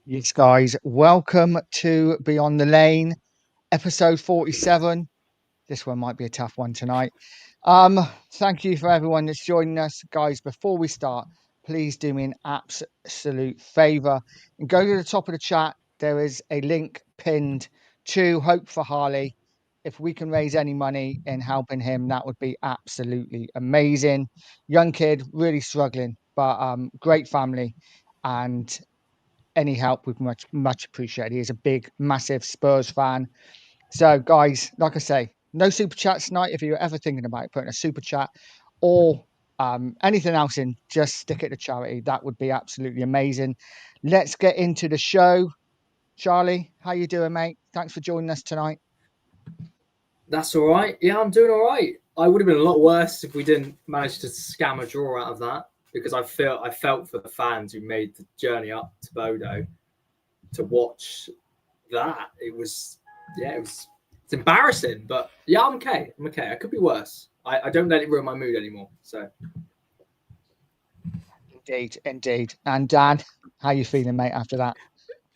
Yes, guys, welcome to Beyond the Lane, episode 47. This one might be a tough one tonight. Thank you for everyone that's joining us. Guys, before we start, please do me an absolute favor and go to the top of the chat. There is a link pinned to Hope for Harley. If we can raise any money in helping him, that would be absolutely amazing. Young kid, really struggling, but great family. And any help would much appreciated. He is a big, massive Spurs fan. So, guys, like I say, no super chats tonight. If you're ever thinking about putting a super chat or anything else in, just stick it to charity. That would be absolutely amazing. Let's get into the show. Charlie, how you doing, mate? Thanks for joining us tonight. That's all right. Yeah, I'm doing all right. I would have been a lot worse if we didn't manage to scam a draw out of that because I felt for the fans who made the journey up to Bodo to watch that. It's embarrassing, but yeah, I'm okay. I'm okay. I could be worse. I don't let it ruin my mood anymore. So Indeed. And Dan, how you feeling, mate, after that?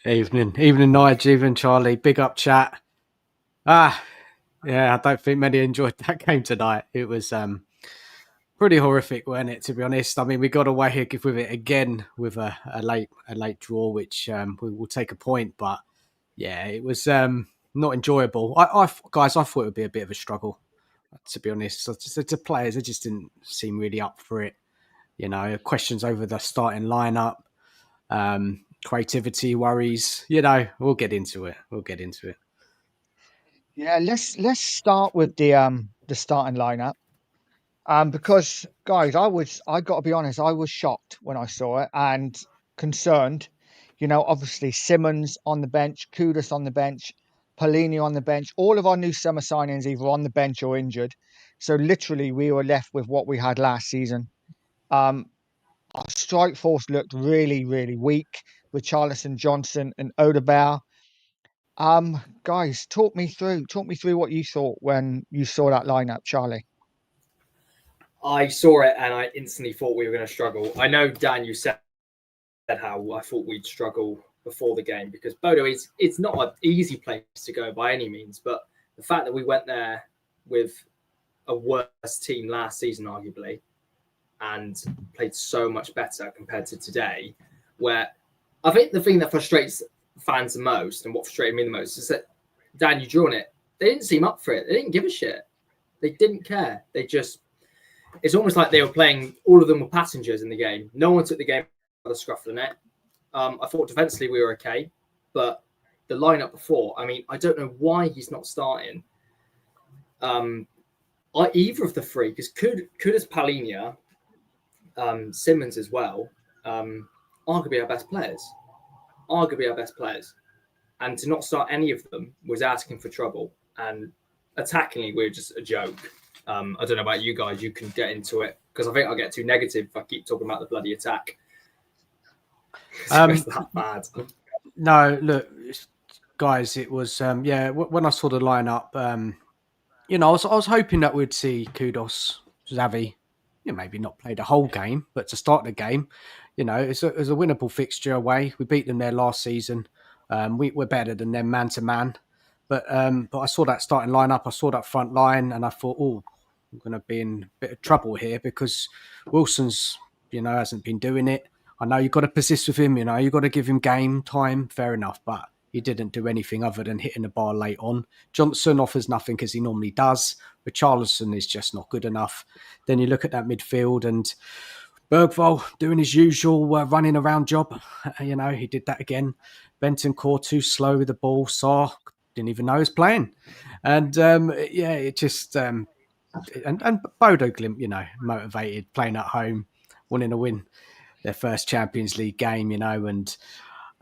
Evening, Nige, evening, Charlie. Big up chat. Yeah, I don't think many enjoyed that game tonight. It was pretty horrific, wasn't it? To be honest, I mean, we got away with it again with a late draw, which we will take a point. But yeah, it was not enjoyable. I thought it would be a bit of a struggle. To be honest, the players they just didn't seem really up for it. You know, questions over the starting lineup. Creativity worries, we'll get into it. Yeah, let's start with the starting lineup. Because guys, I got to be honest, I was shocked when I saw it and concerned. Obviously Simmons on the bench, Kudus on the bench, Polini on the bench, all of our new summer signings either on the bench or injured. So literally we were left with what we had last season. Our strike force looked really, really weak with Charleston Johnson and Odegaard. Guys, talk me through what you thought when you saw that lineup, Charlie. I saw it and I instantly thought we were going to struggle. I know, Dan, you said how I thought we'd struggle before the game because Bodo it's not an easy place to go by any means, but the fact that we went there with a worse team last season, arguably, and played so much better compared to today, where I think the thing that frustrates fans the most and what frustrated me the most is that, Dan, you drew on it. They didn't seem up for it. They didn't give a shit. They didn't care. It's almost like they were playing, all of them were passengers in the game. No one took the game by the scruff of the neck. I thought defensively we were okay, but the lineup before, I mean, I don't know why he's not starting. Either of the three, because Kudus, Palhinha, Simmons as well, arguably our best players. And to not start any of them was asking for trouble. And attackingly, we're just a joke. I don't know about you guys. You can get into it because I think I'll get too negative if I keep talking about the bloody attack. It's that bad. No, look, guys, it was when I saw the lineup, I was hoping that we'd see Kudos, Xavi, maybe not play the whole game, but to start the game, it's a winnable fixture away. We beat them there last season. We're better than them man to man. But I saw that starting lineup, I saw that front line, and I thought, I'm going to be in a bit of trouble here because Wilson's, hasn't been doing it. I know you've got to persist with him, you've got to give him game time, fair enough, but he didn't do anything other than hitting the bar late on. Johnson offers nothing because he normally does, but Charleston is just not good enough. Then you look at that midfield and Bergvall doing his usual running around job. He did that again. Bentancur too slow with the ball. Sarr didn't even know he was playing. And it just... and Bodo Glimt, motivated, playing at home, wanting to win their first Champions League game, and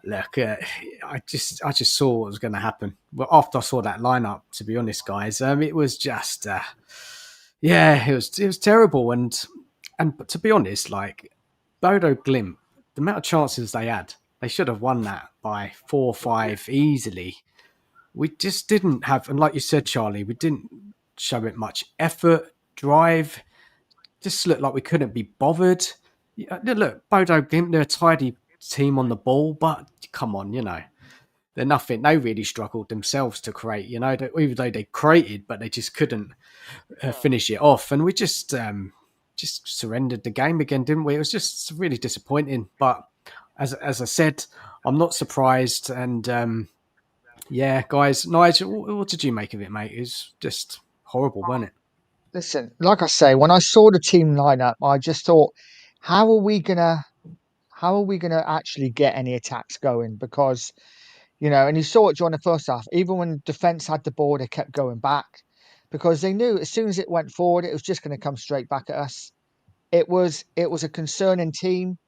look, I just saw what was going to happen. Well, after I saw that lineup, to be honest, guys, it was just, it was terrible. And to be honest, like Bodo Glimt, the amount of chances they had, they should have won that by 4 or 5 easily. We just didn't have, and like you said, Charlie, we didn't show it much effort, drive. Just looked like we couldn't be bothered. Look, Bodo Glimt, they're a team on the ball, but come on, they're nothing. They really struggled themselves to create, even though they created, but they just couldn't finish it off. And we just surrendered the game again, didn't we? It was just really disappointing. But as I said, I'm not surprised. And guys, Nige, what did you make of it, mate? It was just horrible, wasn't it? Listen, like I say, when I saw the team lineup, I just thought, how are we gonna actually get any attacks going? Because and you saw it during the first half. Even when defense had the ball, they kept going back because they knew as soon as it went forward, it was just going to come straight back at us. It was a concerning team.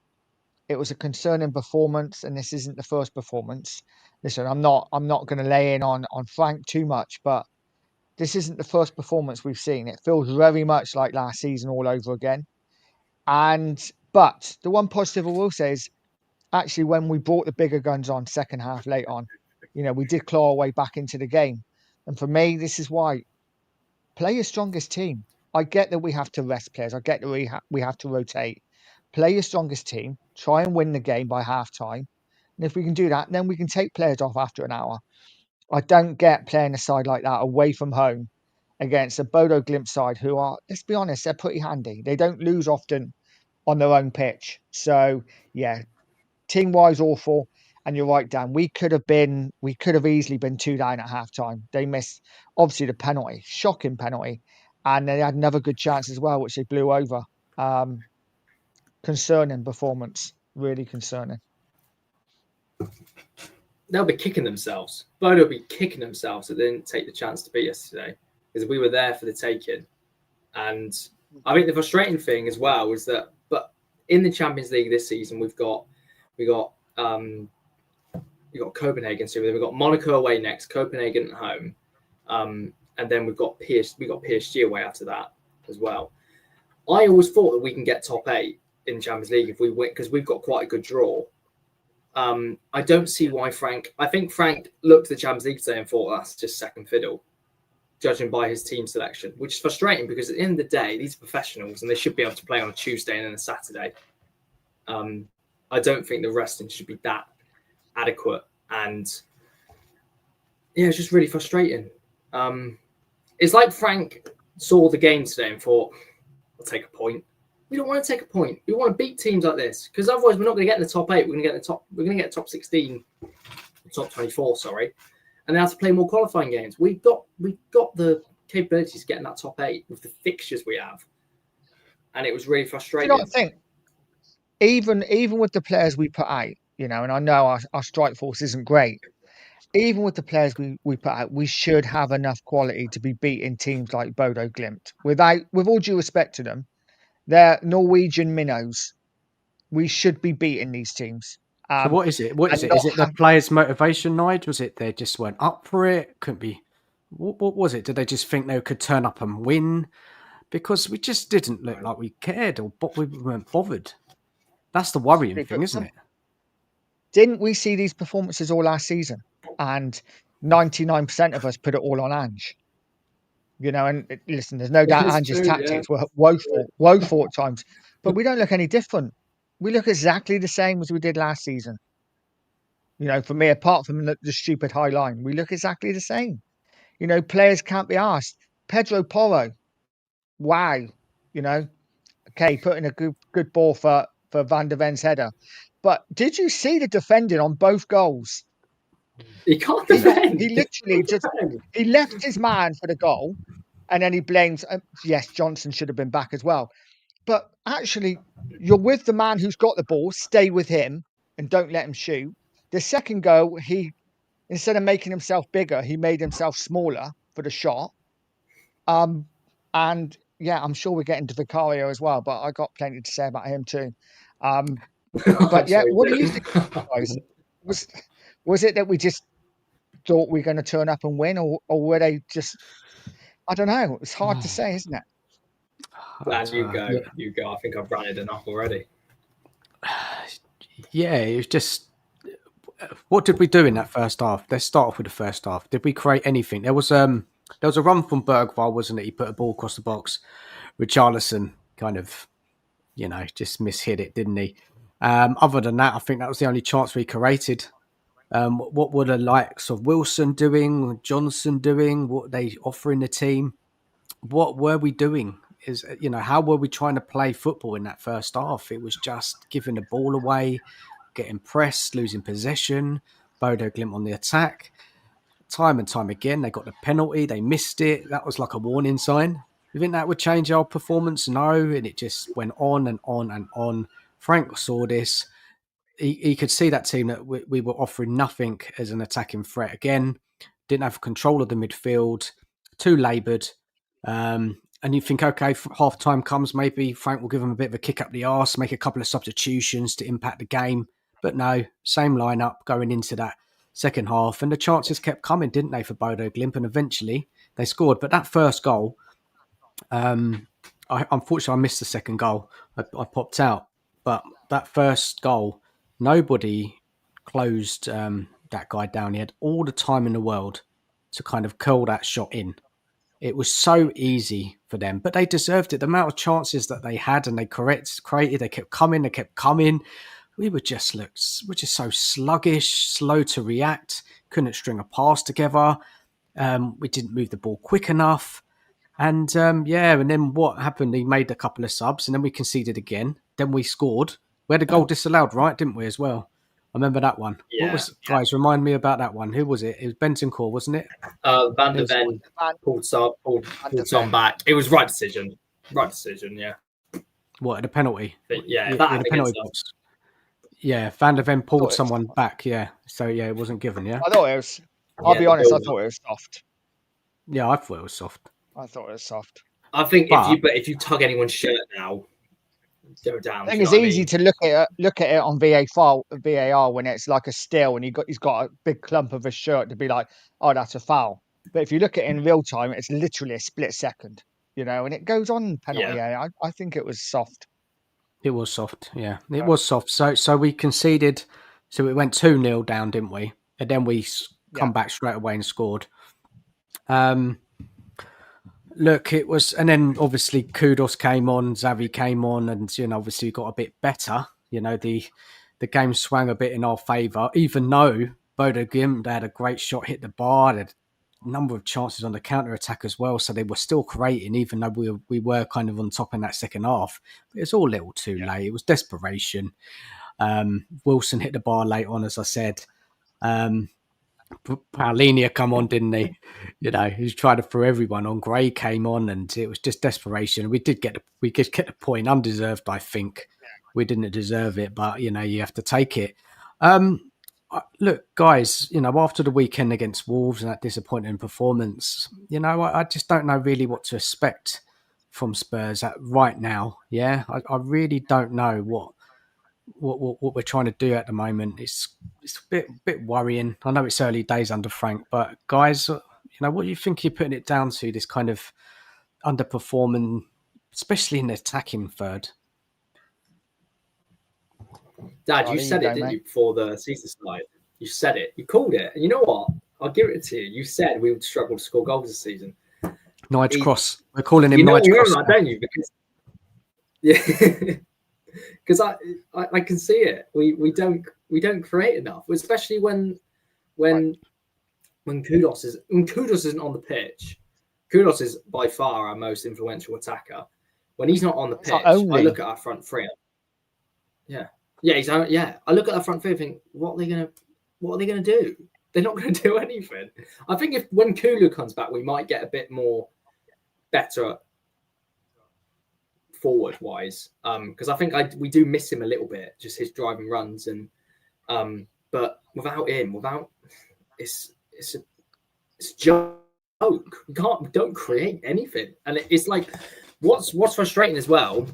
It was a concerning performance, and this isn't the first performance. Listen, I'm not going to lay in on Frank too much, but this isn't the first performance we've seen. It feels very much like last season all over again. But the one positive I will say is actually when we brought the bigger guns on second half late on, we did claw our way back into the game. And for me, this is why play your strongest team. I get that we have to rest players. I get that we have to rotate. Play your strongest team. Try and win the game by half time. And if we can do that, then we can take players off after an hour. I don't get playing a side like that away from home against a Bodo Glimt side who are, let's be honest, they're pretty handy. They don't lose often on their own pitch. So, yeah, team-wise awful. And you're right, Dan. We could have easily been 2 down at half-time. They missed, obviously, the penalty. Shocking penalty. And they had another good chance as well, which they blew over. Concerning performance. Really concerning. They'll be kicking themselves. Bodo will be kicking themselves that they didn't take the chance to beat us today because we were there for the taking. And I think the frustrating thing as well is that, but in the Champions League this season, we got Copenhagen, so we've got Monaco away next, Copenhagen at home, and then we got PSG away after that as well. I always thought that we can get top 8 in Champions League if we win because we've got quite a good draw. I don't see why I think Frank looked at the Champions League today and thought that's just second fiddle, judging by his team selection, which is frustrating because at the end of the day, these are professionals and they should be able to play on a Tuesday and then a Saturday. I don't think the resting should be that adequate. And yeah, it's just really frustrating. It's like Frank saw the game today and thought, I'll take a point. We don't want to take a point. We want to beat teams like this because otherwise we're not going to get in the top 8. We're going to get top 16, top 24, sorry. And they have to play more qualifying games. We've got the capabilities to get in that top 8 with the fixtures we have. And it was really frustrating. I think even with the players we put out, and I know our strike force isn't great. Even with the players we put out, we should have enough quality to be beating teams like Bodo Glimt. With all due respect to them, they're Norwegian minnows. We should be beating these teams. So what is it? Is it the players' motivation, Nige? Was it they just weren't up for it? Couldn't be. What was it? Did they just think they could turn up and win? Because we just didn't look like we cared or we weren't bothered. That's the worrying thing, isn't it? Didn't we see these performances all last season? And 99% of us put it all on Ange. And listen, there's no doubt Ange's tactics were woeful at times, but we don't look any different. We look exactly the same as we did last season. For me, apart from the stupid high line, we look exactly the same. Players can't be asked. Pedro Porro, wow. Okay, putting a good ball for Van der Ven's header. But did you see the defending on both goals? He can't defend. He literally he left his man for the goal, and then he blames. Yes, Johnson should have been back as well. But actually, you're with the man who's got the ball. Stay with him and don't let him shoot. The second goal, instead of making himself bigger, he made himself smaller for the shot. And yeah, I'm sure we're getting to Vicario as well, but I got plenty to say about him too. But yeah, what do you think, guys? Was it that we just thought we were going to turn up and win, or were they just? I don't know. It's hard to say, isn't it? Glad you go. I think I've run it enough already. Yeah, it was just. What did we do in that first half? Let's start off with the first half. Did we create anything? There was a run from Bergvall, wasn't it? He put a ball across the box. Richarlison kind of, just mishit it, didn't he? Other than that, I think that was the only chance we created. What were the likes of Wilson doing, Johnson doing, what they offering the team? What were we doing? How were we trying to play football in that first half? It was just giving the ball away, getting pressed, losing possession, Bodo Glimt on the attack. Time and time again, they got the penalty, they missed it. That was like a warning sign. You think that would change our performance? No, and it just went on and on and on. Frank saw this. He could see that team that we were offering nothing as an attacking threat again. Didn't have control of the midfield, too laboured. And you think, okay, half time comes, maybe Frank will give them a bit of a kick up the arse, make a couple of substitutions to impact the game. But no, same lineup going into that second half. And the chances kept coming, didn't they, for Bodo Glimt? And eventually they scored. But that first goal, unfortunately, I missed the second goal. I popped out. But that first goal, nobody closed that guy down. He had all the time in the world to kind of curl that shot in. It was so easy for them, but they deserved it. The amount of chances that they had and they created, they kept coming. We were just so sluggish, slow to react, couldn't string a pass together. We didn't move the ball quick enough. And and then what happened? He made a couple of subs and then we conceded again. Then we scored. We had a goal disallowed, right? Didn't we as well? I remember that one. Yeah. Guys, remind me about that one. Who was it? It was Bentancur, wasn't it? Van der Ven pulled Son back. It was right decision. Right decision, yeah. What, the penalty? But yeah, the penalty box. Yeah, Van der Ven pulled someone back, yeah. So, yeah, it wasn't given, yeah? I thought it was, I'll be honest, I thought it was soft. Yeah, I thought it was soft. I thought it was soft. I think if you tug anyone's shirt now, go down. I think it's easy to look at it on VAR when it's like a still and he's got a big clump of a shirt to be like, oh, that's a foul. But if you look at it in real time, it's literally a split second, and it goes on penalty. Yeah. I think it was soft. It was soft, yeah. It was soft. So we conceded, so it went 2-0 down, didn't we? And then we come back straight away and scored. Look, it was, and then obviously Kudus came on, Xavi came on, and obviously got a bit better. The game swung a bit in our favour, even though Bodo Glimt, they had a great shot, hit the bar, they had a number of chances on the counter attack as well. So they were still creating, even though we were kind of on top in that second half. But it's all a little too late. It was desperation. Wilson hit the bar late on, as I said. Paulinia come on, didn't he? He was trying to throw everyone on. Gray came on, and it was just desperation. We did get the point, undeserved. I think we didn't deserve it, but you have to take it. Look, guys, after the weekend against Wolves and that disappointing performance, I just don't know really what to expect from Spurs right now. Yeah, I really don't know what we're trying to do at the moment. It's a bit worrying. I know it's early days under Frank, but guys, what do you think you're putting it down to, this kind of underperforming, especially in the attacking third? Dad, you said it, didn't you, before the season started? You said it. You called it. And you know what? I'll give it to you. You said we would struggle to score goals this season. Nige Cross. We're calling him Nige Cross. That, don't you? Because I can see it. We don't create enough, especially when Kudus isn't on the pitch. Kudus is by far our most influential attacker. When he's not on the pitch, I look at our front three. Yeah. I look at our front three and think, what are they gonna do? They're not gonna do anything. I think when Kulu comes back, we might get a bit more better forward wise, because I think we do miss him a little bit, just his driving runs, and but without him, it's a joke. We don't create anything, and it's like what's frustrating as well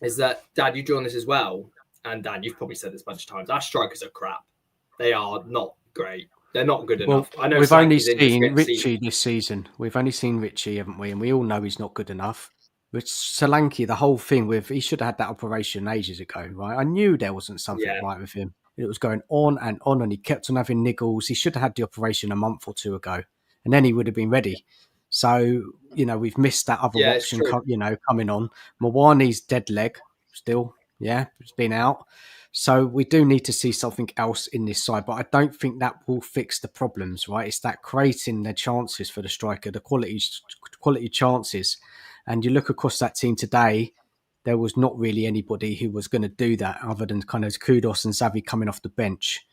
is that, Dad, you drew on this as well, and Dan, you've probably said this a bunch of times. Our strikers are crap. They are not great. They're not good enough. I know we've only seen Richie this season. We've only seen Richie, haven't we? And we all know he's not good enough. With Solanke, the whole thing he should have had that operation ages ago, right? I knew there wasn't something right with him. It was going on, and he kept on having niggles. He should have had the operation a month or two ago, and then he would have been ready. So, we've missed that other option, coming on. Mawani's dead leg still, it's been out. So we do need to see something else in this side, but I don't think that will fix the problems, right? It's that creating their chances for the striker, the quality chances. And you look across that team today, there was not really anybody who was going to do that other than kind of Kudus and Xavi coming off the bench.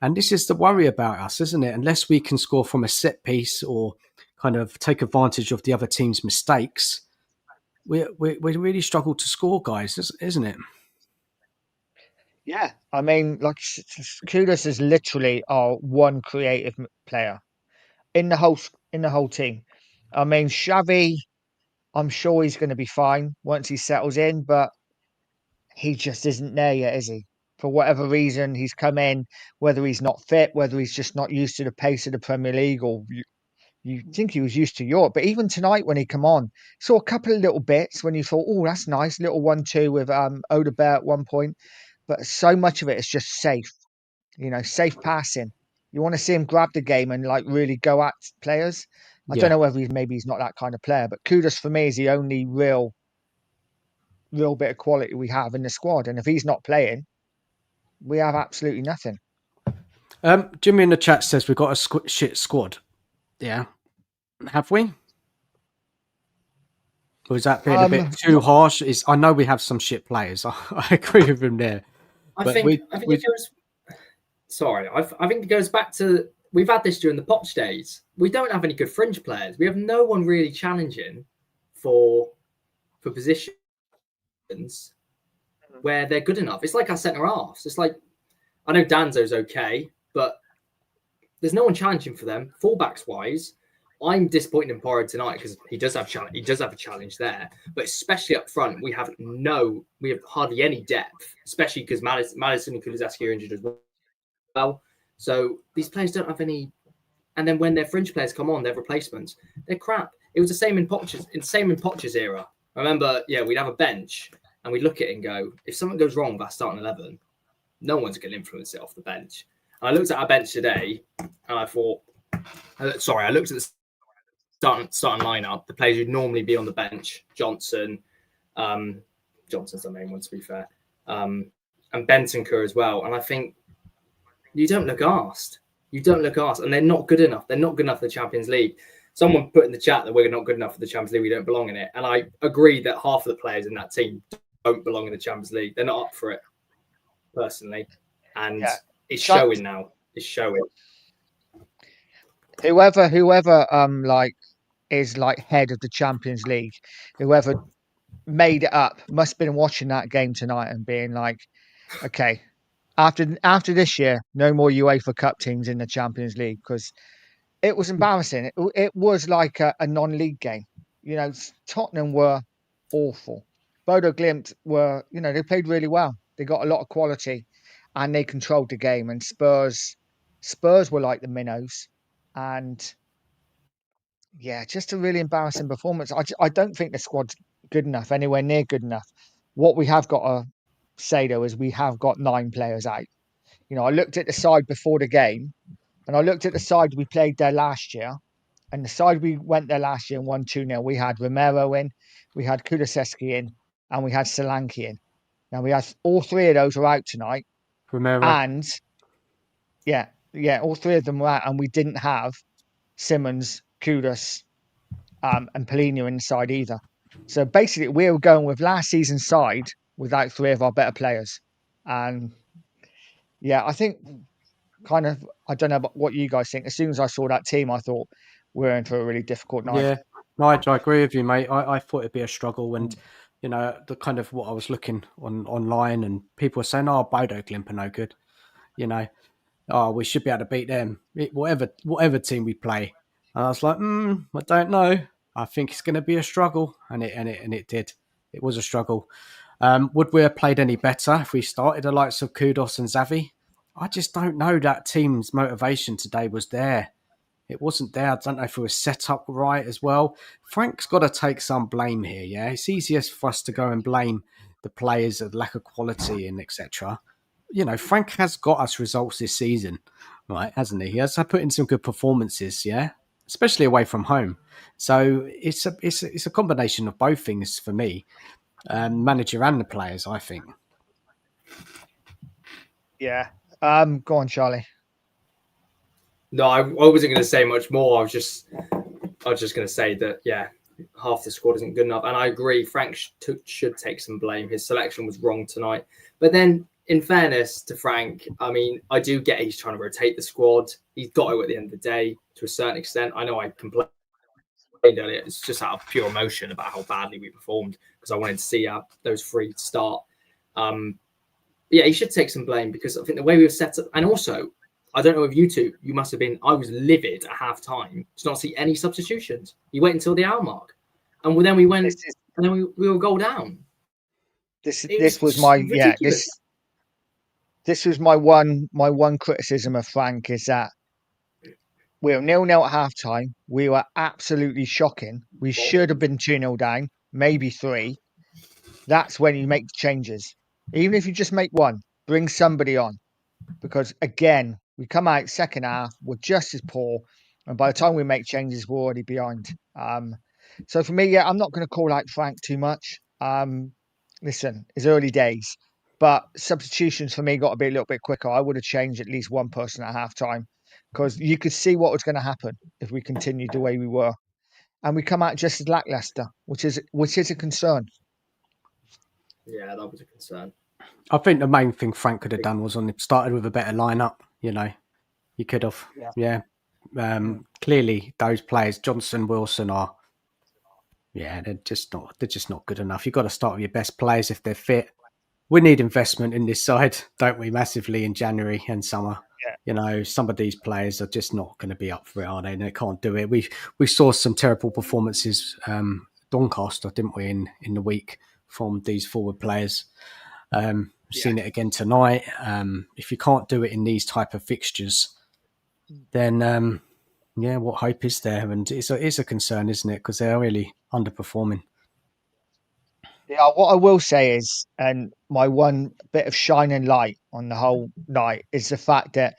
And this is the worry about us, isn't it? Unless we can score from a set piece or kind of take advantage of the other team's mistakes, we really struggle to score, guys, isn't it? Yeah, I mean, like Kudus is literally our one creative player in the whole team. I mean, Xavi, I'm sure he's going to be fine once he settles in, but he just isn't there yet, is he? For whatever reason, he's come in, whether he's not fit, whether he's just not used to the pace of the Premier League, or you think he was used to Europe. But even tonight, when he come on, saw a couple of little bits when you thought, oh, that's nice, little 1-2 with Odobert at one point. But so much of it is just safe, safe passing. You want to see him grab the game and like really go at players. I don't Yeah. know whether he's not that kind of player, but Kudus for me is the only real bit of quality we have in the squad. And if he's not playing, we have absolutely nothing. Jimmy in the chat says we've got a shit squad. Yeah. Have we? Or is that being a bit too harsh? I know we have some shit players. I agree with him there. I think it goes. Sorry, I think it goes back to we've had this during the Poch days. We don't have any good fringe players. We have no one really challenging for positions where they're good enough. It's like our centre halves. It's like I know Danzo's okay, but there's no one challenging for them. Fullbacks wise, I'm disappointed in Porro tonight because he does have a challenge there, but especially up front, we have hardly any depth, especially because Madison and Kulusevski are injured as well. So these players don't have any. And then when their fringe players come on, their replacements, they're crap. It was the same in Poch's era. I remember, we'd have a bench and we'd look at it and go, if something goes wrong with our starting 11, no one's going to influence it off the bench. And I looked at our bench today and I thought, I looked at the starting lineup, the players who'd normally be on the bench, Johnson, Johnson's the main one to be fair, and Bentancur as well. And I think you don't look arsed. And they're not good enough. They're not good enough for the Champions League. Someone put in the chat that we're not good enough for the Champions League. We don't belong in it. And I agree that half of the players in that team don't belong in the Champions League. They're not up for it, personally. And it's showing now. It's showing. Whoever is like head of the Champions League, whoever made it up must have been watching that game tonight and being like, okay, after this year, no more UEFA Cup teams in the Champions League, because it was embarrassing. It was like a non-league game. Tottenham were awful. Bodo Glimt were, they played really well. They got a lot of quality and they controlled the game. And Spurs were like the minnows. And just a really embarrassing performance. I don't think the squad's good enough, anywhere near good enough. What we have got to say, though, is we have got 9 players out. I looked at the side before the game, and I looked at the side we played there last year, and the side we went there last year and won 2-0. We had Romero in, we had Kulusevski in, and we had Solanke in. Now, we had all 3 of those are out tonight. Romero. And, all 3 of them were out, and we didn't have Simmons, Kudus, and Polina inside either. So basically, we were going with last season's side without 3 of our better players. And I think I don't know what you guys think. As soon as I saw that team, I thought we're in for a really difficult night. Yeah, Nige, I agree with you, mate. I thought it'd be a struggle. And, the kind of what I was looking online and people were saying, Bodo Glimt are no good. We should be able to beat them, whatever team we play. And I was like, I don't know. I think it's going to be a struggle, and it did. It was a struggle. Would we have played any better if we started the likes of Kudus and Xavi? I just don't know. That team's motivation today was there. It wasn't there. I don't know if it was set up right as well. Frank's got to take some blame here. Yeah, it's easiest for us to go and blame the players of lack of quality and etc. Frank has got us results this season, right? Hasn't he? He has put in some good performances, yeah, especially away from home. So it's a combination of both things for me, manager and the players, I think. Yeah. Go on, Charlie. No, I wasn't going to say much more. I was just going to say that, yeah, half the squad isn't good enough. And I agree, Frank should take some blame. His selection was wrong tonight. But then, in fairness to Frank, I mean, I do get he's trying to rotate the squad. He's got to at the end of the day to a certain extent. I know I complained earlier. It's just out of pure emotion about how badly we performed because I wanted to see those three start. Yeah, he should take some blame because I think the way we were set up, and also, I don't know if you two, you must have been, I was livid at half time to not see any substitutions. You wait until the hour mark. And then we went, and then we were goal down. This was my, ridiculous. This was my one criticism of Frank is that we were 0-0 at half time. We were absolutely shocking. We should have been 2-0 down, maybe 3. That's when you make the changes. Even if you just make one, bring somebody on. Because again, we come out second half, we're just as poor. And by the time we make changes, we're already behind. So for me, yeah, I'm not going to call out Frank too much. Listen, it's early days. But substitutions for me got to be a little bit quicker. I would have changed at least one person at half time because you could see what was going to happen if we continued the way we were. And we come out just as lackluster, which is a concern. Yeah, that was a concern. I think the main thing Frank could have done was started with a better lineup. You know, you could have. Yeah. Clearly, those players, Johnson, Wilson, are. Yeah, they're just not good enough. You've got to start with your best players if they're fit. We need investment in this side, don't we? Massively in January and summer. Yeah. You know, some of these players are just not going to be up for it, are they? They can't do it. We saw some terrible performances, Doncaster, didn't we, in the week from these forward players. Seen it again tonight. If you can't do it in these type of fixtures, then what hope is there? And it's a concern, isn't it? Because they're really underperforming. Yeah, what I will say is, and my one bit of shining light on the whole night is the fact that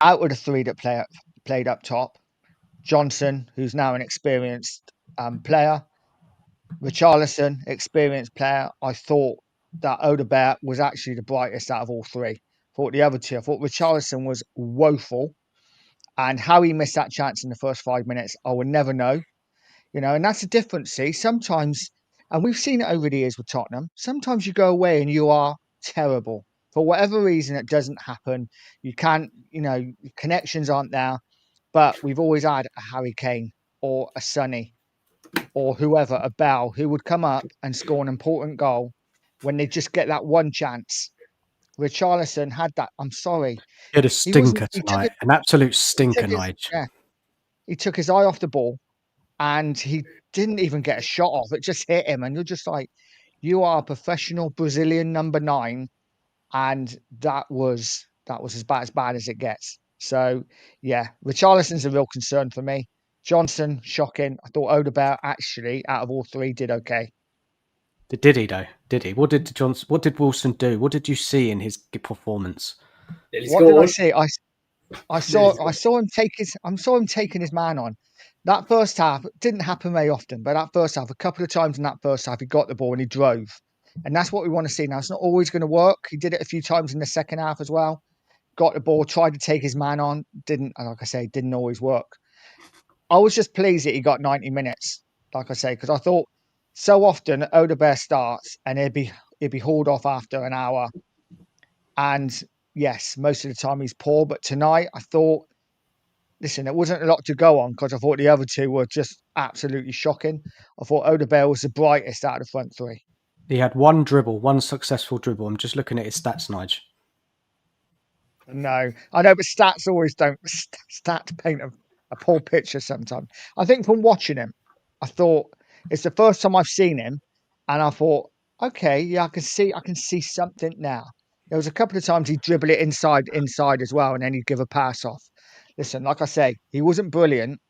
out of the 3 that played up top, Johnson, who's now an experienced player, Richarlison, experienced player, I thought that Odegaard was actually the brightest out of all 3. I thought the other 2, I thought Richarlison was woeful, and how he missed that chance in the first 5 minutes, I will never know. You know, and that's the difference. See, sometimes, and we've seen it over the years with Tottenham, sometimes you go away and you are terrible. For whatever reason, it doesn't happen. You can't, connections aren't there. But we've always had a Harry Kane or a Sonny or whoever, a Bell, who would come up and score an important goal when they just get that one chance. Richarlison had that. I'm sorry. He had a stinker tonight, an absolute stinker, Nige. Yeah, he took his eye off the ball. And he didn't even get a shot off. It just hit him. And you're just like, you are a professional Brazilian number 9. And that was as bad as it gets. So, yeah, Richarlison's a real concern for me. Johnson, shocking. I thought Odegaard actually, out of all 3, did okay. Did he, though? Did he? What did Wilson do? What did you see in his performance? What did I see? I saw him taking his man on. That first half didn't happen very often, but that first half, a couple of times in that first half, he got the ball and he drove. And that's what we want to see. Now, it's not always going to work. He did it a few times in the second half as well. Got the ball, tried to take his man on. Didn't always work. I was just pleased that he got 90 minutes, like I say, because I thought so often Odegaard starts and he'd be hauled off after an hour. And yes, most of the time he's poor. But tonight, I thought, listen, it wasn't a lot to go on because I thought the other 2 were just absolutely shocking. I thought Odegaard was the brightest out of the front 3. He had one successful dribble. I'm just looking at his stats, Nige. No, I know, but stats always don't. Stats paint a poor picture sometimes. I think from watching him, I thought it's the first time I've seen him, and I thought, okay, yeah, I can see something now. There was a couple of times he'd dribble it inside as well, and then he'd give a pass off. Listen, like I say, he wasn't brilliant,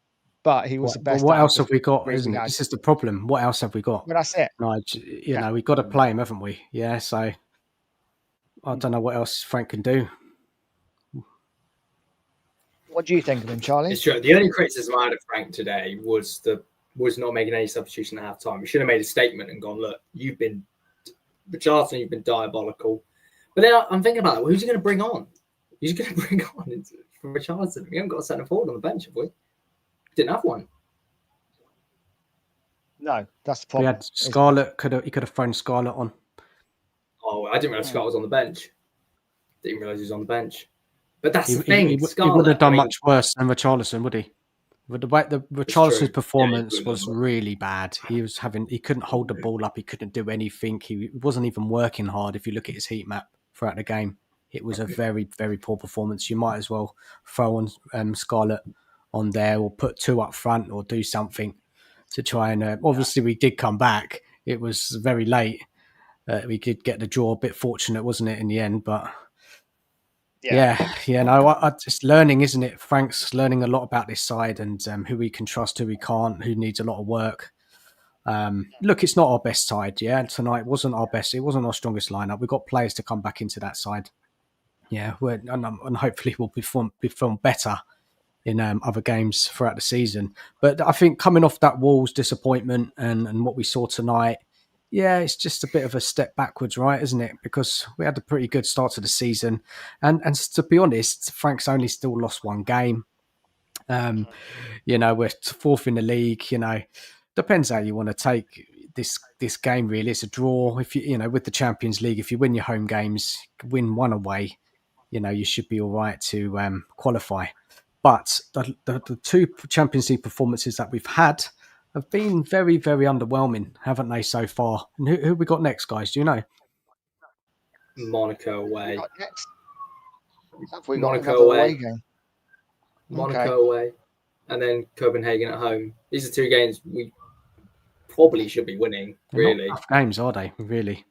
but he was the best. What else have we got, isn't it? This is the problem. What else have we got? Well, that's it. Nige, you know, we've got to play him, haven't we? Yeah, so I don't know what else Frank can do. What do you think of him, Charlie? It's true. The only criticism I had of Frank today was not making any substitution at half time. We should have made a statement and gone, look, Richarlison, you've been diabolical. But then I'm thinking about it. Who's he going to bring on? Who's he going to bring on from Richarlison? We haven't got a centre forward on the bench, have we? Didn't have one. No, that's the We problem. had Scarlett. He could have thrown Scarlett on. Oh, I didn't realise Scott was on the bench. Didn't realise he was on the bench. But that's the thing. He wouldn't have done much worse than Richarlison, would he? But the Richarlison's performance was really bad. He couldn't hold the ball up. He couldn't do anything. He wasn't even working hard. If you look at his heat map throughout the game, it was a very, very poor performance. You might as well throw on Scarlett on there, or put 2 up front, or do something to try and. Obviously, we did come back. It was very late. We did get the draw. A bit fortunate, wasn't it, in the end? But yeah. No, I just learning, isn't it? Frank's learning a lot about this side, and who we can trust, who we can't, who needs a lot of work. Look, it's not our best side. Yeah, tonight wasn't our best. It wasn't our strongest lineup. We've got players to come back into that side. Yeah, and hopefully we'll perform better in other games throughout the season. But I think coming off that Wolves disappointment and what we saw tonight, yeah, it's just a bit of a step backwards, right, isn't it? Because we had a pretty good start to the season. And to be honest, Frank's only still lost 1 game. We're 4th in the league, Depends how you want to take this game, really. It's a draw. If with the Champions League, if you win your home games, win 1 away, you should be all right to qualify. But the 2 Champions League performances that we've had have been very, very underwhelming, haven't they, so far? And who we got next, guys? Do you know? Monaco away. Have we got another away game? Monaco away. And then Copenhagen at home. These are 2 games we probably should be winning, really. Not tough games, are they, really?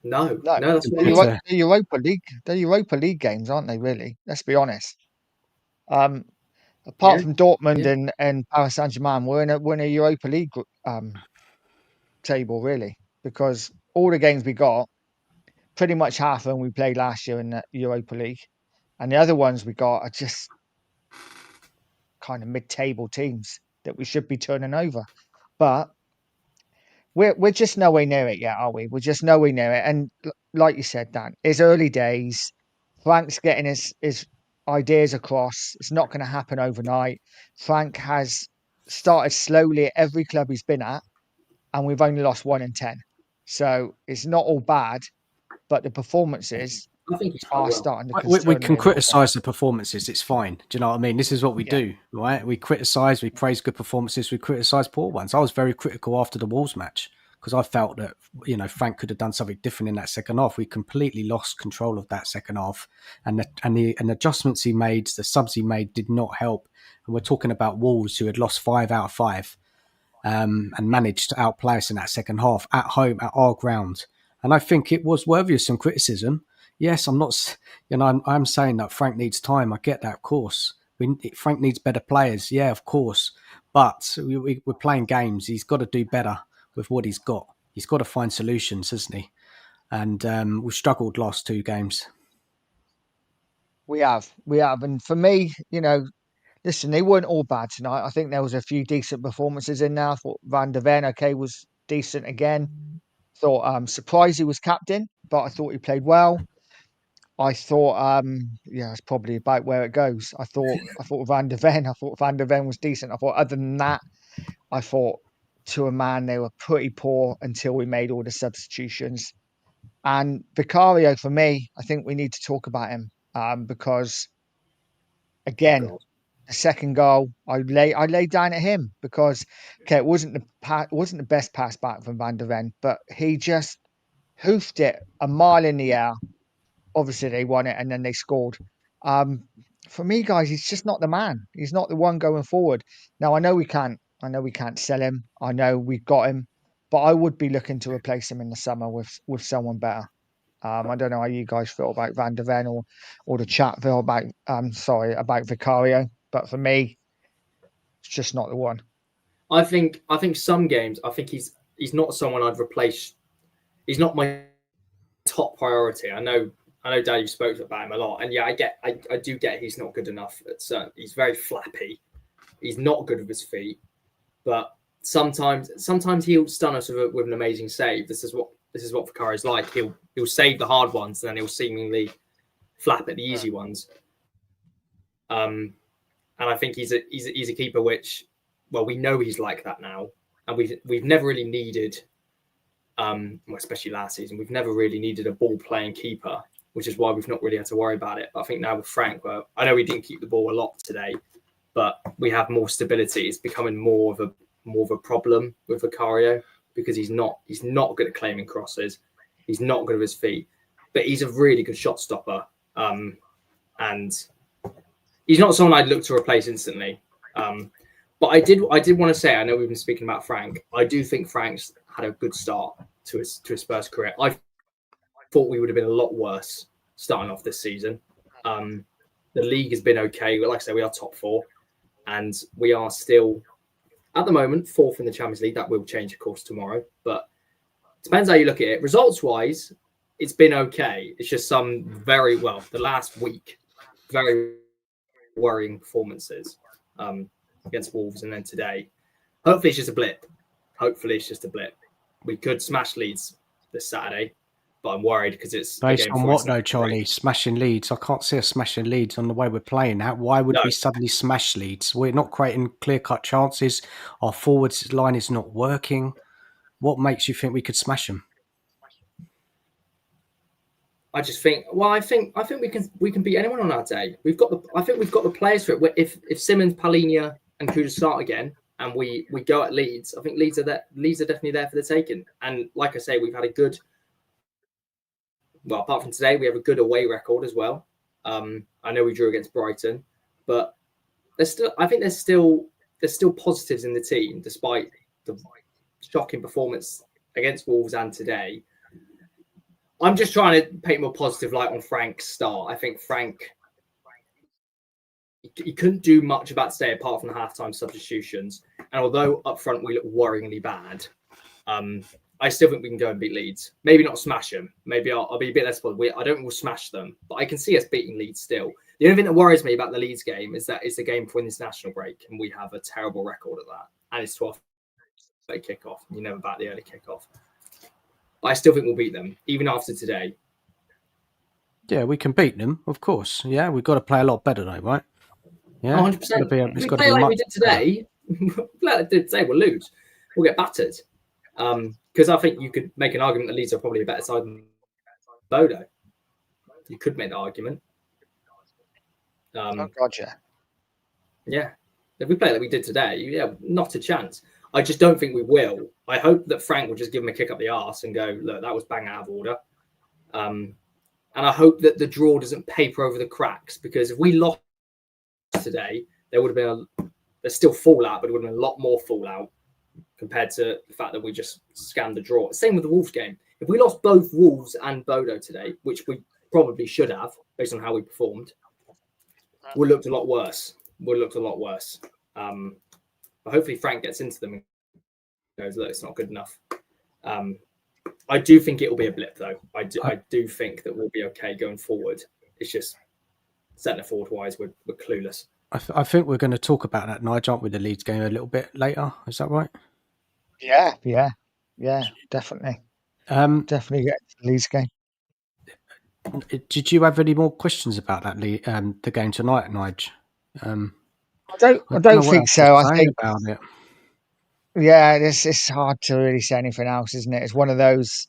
No, that's the Europa League. The Europa League games, aren't they? Really? Let's be honest. Apart from Dortmund and Paris Saint-Germain, we're in a Europa League table, really, because all the games we got, pretty much half of them we played last year in the Europa League, and the other ones we got are just kind of mid-table teams that we should be turning over. But we're just nowhere near it yet, are we? We're just nowhere near it. And like you said, Dan, it's early days. Frank's getting his ideas across. It's not going to happen overnight. Frank has started slowly at every club he's been at, and we've only lost 1 in 10. So it's not all bad, but the performances are starting to concern we can criticise the performances. It's fine. Do you know what I mean? This is what we do, right? We criticise, we praise good performances, we criticise poor ones. I was very critical after the Wolves match because I felt that Frank could have done something different in that second half. We completely lost control of that second half, and the adjustments he made, the subs he made, did not help. And we're talking about Wolves, who had lost 5 out of 5, and managed to outplay us in that second half at home at our ground. And I think it was worthy of some criticism. Yes, I'm not. I'm saying that Frank needs time. I get that, of course. Frank needs better players. Yeah, of course. But we're playing games. He's got to do better with what he's got. He's got to find solutions, hasn't he? And we've struggled last 2 games. We have. And for me, listen, they weren't all bad tonight. I think there was a few decent performances in there. I thought Van der Ven, was decent again. Thought surprised he was captain, but I thought he played well. I thought, it's probably about where it goes. I thought Van der Ven was decent. I thought other than that, I thought to a man they were pretty poor until we made all the substitutions. And Vicario, for me, I think we need to talk about him because, again, the second goal I laid down at him because it wasn't the best pass back from Van der Ven, but he just hoofed it a mile in the air. Obviously, they won it and then they scored. For me, guys, he's just not the man. He's not the one going forward. Now, I know we can't sell him. I know we've got him, but I would be looking to replace him in the summer with someone better. I don't know how you guys feel about Van der Ven or the chat feel about Vicario, but for me, it's just not the one. I think some games, I think he's not someone I'd replace. He's not my top priority. I know, Dad, you spoke about him a lot, and I do get he's not good enough at certain. He's very flappy. He's not good with his feet, but sometimes he'll stun us with an amazing save. This is what this is what Vicario's like. He'll save the hard ones, and then he'll seemingly flap at the easy ones. And I think he's a keeper which, well, we know he's like that now, and we've never really needed, especially last season, we've never really needed a ball playing keeper, which is why we've not really had to worry about it. But I think now with Frank, well, I know we didn't keep the ball a lot today, but we have more stability. It's becoming more of a problem with Vicario because he's not good at claiming crosses. He's not good with his feet, but he's a really good shot stopper. And he's not someone I'd look to replace instantly. But I did want to say, I know we've been speaking about Frank. I do think Frank's had a good start to his Spurs career. I thought we would have been a lot worse starting off this season. The league has been okay. Like I said, we are top 4, and we are still, at the moment, 4th in the Champions League. That will change, of course, tomorrow. But it depends how you look at it. Results-wise, it's been okay. It's just the last week, very worrying performances against Wolves, and then today. Hopefully, it's just a blip. We could smash Leeds this Saturday, but I'm worried because it's based on what though, Charlie? Smashing Leeds? I can't see us smashing Leeds on the way we're playing. Why would we suddenly smash Leeds? We're not creating clear-cut chances. Our forwards line is not working. What makes you think we could smash them? I just think. Well, I think we can beat anyone on our day. I think we've got the players for it. If Simmons, Palhinha, and Kuda start again, and we go at Leeds, I think Leeds are definitely there for the taking. And like I say, we've had a good. Well, apart from today, we have a good away record as well. I know we drew against Brighton, but I think there's still positives in the team despite the shocking performance against Wolves and today. I'm just trying to paint a more positive light on Frank's start. I think Frank, he couldn't do much about today apart from the halftime substitutions. And although up front we look worryingly bad, I still think we can go and beat Leeds. Maybe not smash them. Maybe I'll be a bit less positive. I don't think we'll smash them, but I can see us beating Leeds still. The only thing that worries me about the Leeds game is that it's a game before the international break, and we have a terrible record at that. And it's 12 late kickoff. You never bat the early kickoff. But I still think we'll beat them, even after today. Yeah, we can beat them, of course. Yeah, we've got to play a lot better, though, right? Yeah, 100%. It's got to play be like we did today. We'll lose. We'll get battered. Because I think you could make an argument that Leeds are probably a better side than Bodo. You could make the argument. Gotcha. Yeah. If we play like we did today, yeah, not a chance. I just don't think we will. I hope that Frank will just give him a kick up the arse and go, look, that was bang out of order. And I hope that the draw doesn't paper over the cracks, because if we lost today, there would have been there's still fallout, but it would have been a lot more fallout compared to the fact that we just scanned the draw. Same with the Wolves game. If we lost both Wolves and Bodo today, which we probably should have based on how we performed, we looked a lot worse. But hopefully Frank gets into them and goes, look, it's not good enough. I do think it will be a blip, though. I do think that we'll be okay going forward. It's just centre forward wise, we're clueless. I think we're going to talk about that, Nige, aren't we, the Leeds game a little bit later? Is that right? Yeah, definitely. Definitely get the Leeds game. Did you have any more questions about that the game tonight, Nige? I don't think so. I think about it. Yeah, it's hard to really say anything else, isn't it? It's one of those,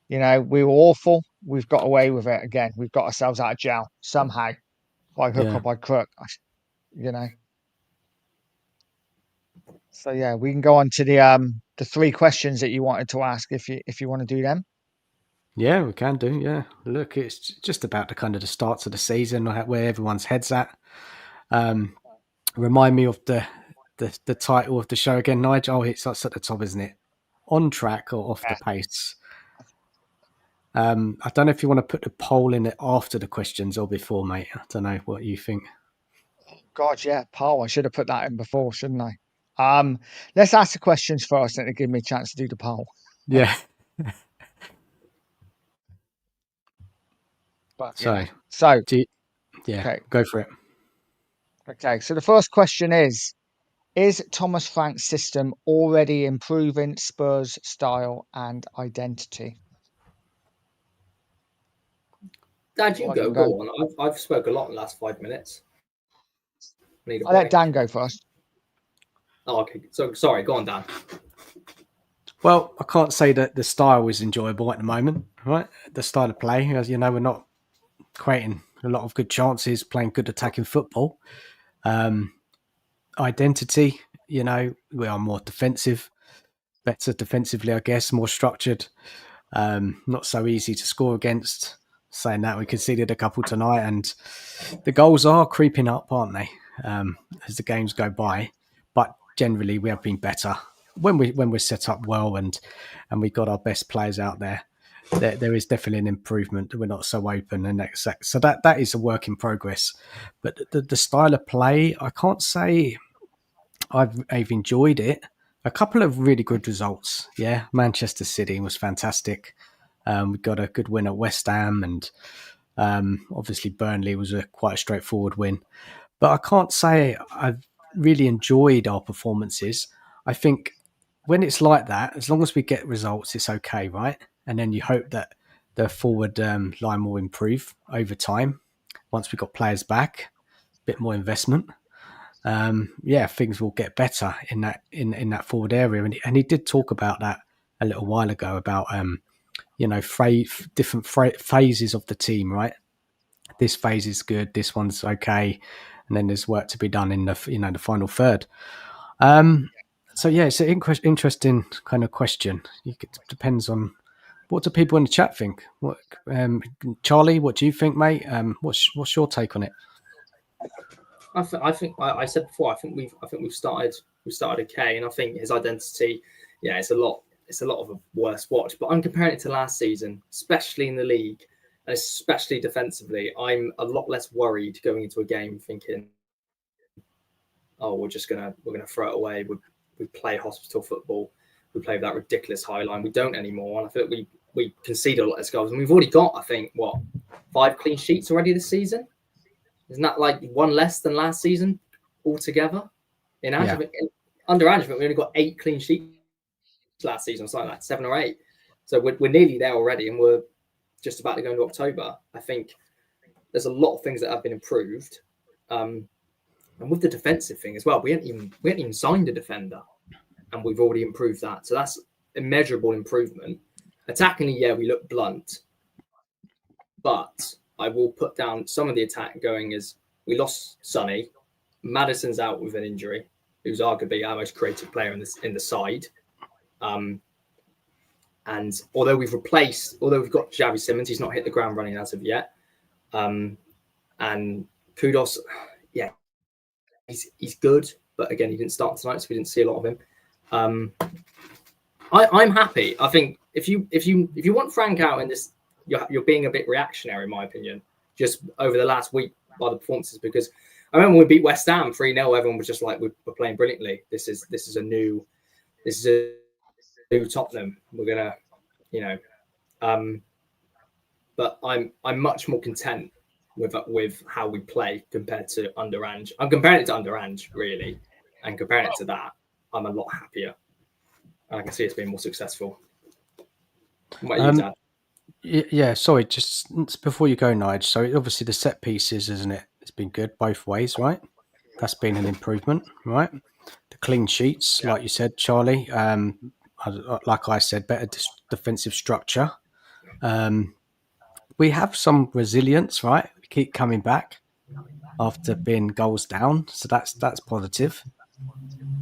we were awful. We've got away with it again. We've got ourselves out of jail somehow, by hook or by crook, So yeah, we can go on to the 3 questions that you wanted to ask if you want to do them. Yeah, we can do. Yeah, look, it's just about the starts of the season, where everyone's head's at. Remind me of the title of the show again, Nigel. Oh, it's at the top, isn't it? On track or off the pace? I don't know if you want to put the poll in it after the questions or before, mate. I don't know what you think. God, yeah, poll. I should have put that in before, shouldn't I? Let's ask the questions first, and to give me a chance to do the poll. Yeah. But so okay. Go for it. Okay, so the first question is Thomas Frank's system already improving Spurs' style and identity? Dad, you Well, go. can Go go. on. I've spoke a lot in the last 5 minutes. Need a I'll let break. Dan go first. Oh, okay. So sorry. Go on, Dan. Well, I can't say that the style is enjoyable at the moment, right? The style of play, as you know, we're not creating a lot of good chances, playing good attacking football. Identity, you know, we are more defensive, better defensively, I guess, more structured. Not so easy to score against. Saying that, we conceded a couple tonight, and the goals are creeping up, aren't they? As the games go by, but generally we have been better when we're set up well and we got our best players out there. There is definitely an improvement. We're not so open and exact. So that is a work in progress. But the style of play, I can't say I've enjoyed it. A couple of really good results. Yeah, Manchester City was fantastic. We got a good win at West Ham, and obviously Burnley was quite a straightforward win. But I can't say I've really enjoyed our performances. I think when it's like that, as long as we get results, it's okay, right? And then you hope that the forward line will improve over time once we've got players back, a bit more investment. Things will get better in that forward area. And he did talk about that a little while ago about different phases of the team, right? This phase is good, this one's okay, and then there's work to be done in the final third. It's an interesting kind of question. It depends on what do people in the chat think. What, Charlie, what do you think, mate? What's your take on it? I think I said before. I think we've started okay, and I think his identity, it's a lot of a worse watch. But I'm comparing it to last season, especially in the league, and especially defensively. I'm a lot less worried going into a game, thinking, "Oh, we're gonna throw it away. We play hospital football. We play with that ridiculous high line. We don't anymore." And I feel like we concede a lot of goals, and we've already got, I think, 5 clean sheets already this season. Isn't that like one less than last season altogether? Under Ange, we only got 8 clean sheets last season, or something like that, 7 or 8. So we're nearly there already, and we're just about to go into October. I think there's a lot of things that have been improved, and with the defensive thing as well, we hadn't even signed a defender, and we've already improved that. So that's immeasurable improvement. Attackingly, we look blunt, but I will put down some of the attack going as we lost Sonny. Maddison's out with an injury, who's arguably our most creative player in the side. And although we've got Xavi Simons, he's not hit the ground running as of yet. And Kudos, he's good, but again, he didn't start tonight, so we didn't see a lot of him. I'm happy. I think if you want Frank out in this, you're being a bit reactionary, in my opinion, just over the last week by the performances. Because I remember when we beat West Ham 3-0, everyone was just like, we're playing brilliantly. This is a new Tottenham. We're gonna, but I'm much more content with how we play compared to under Ange. I'm comparing it to under Ange, really, and comparing it to that, I'm a lot happier. And I can see it's been more successful. What about you, Dad? Yeah, sorry, just before you go, Nige. So obviously the set pieces, isn't it? It's been good both ways, right? That's been an improvement, right? The clean sheets, like you said, Charlie. Like I said, better defensive structure. We have some resilience, right? We keep coming back after being goals down, so that's positive.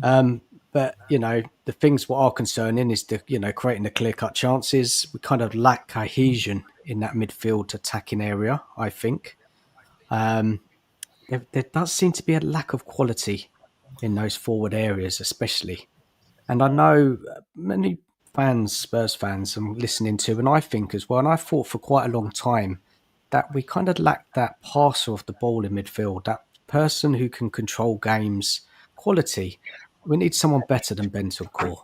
But the things what are concerning is creating the clear-cut chances. We kind of lack cohesion in that midfield attacking area, I think. There does seem to be a lack of quality in those forward areas, especially. And I know many fans, Spurs fans, I'm listening to, and I think as well, and I thought for quite a long time that we kind of lacked that passer of the ball in midfield, that person who can control games, quality. We need someone better than Bentancur.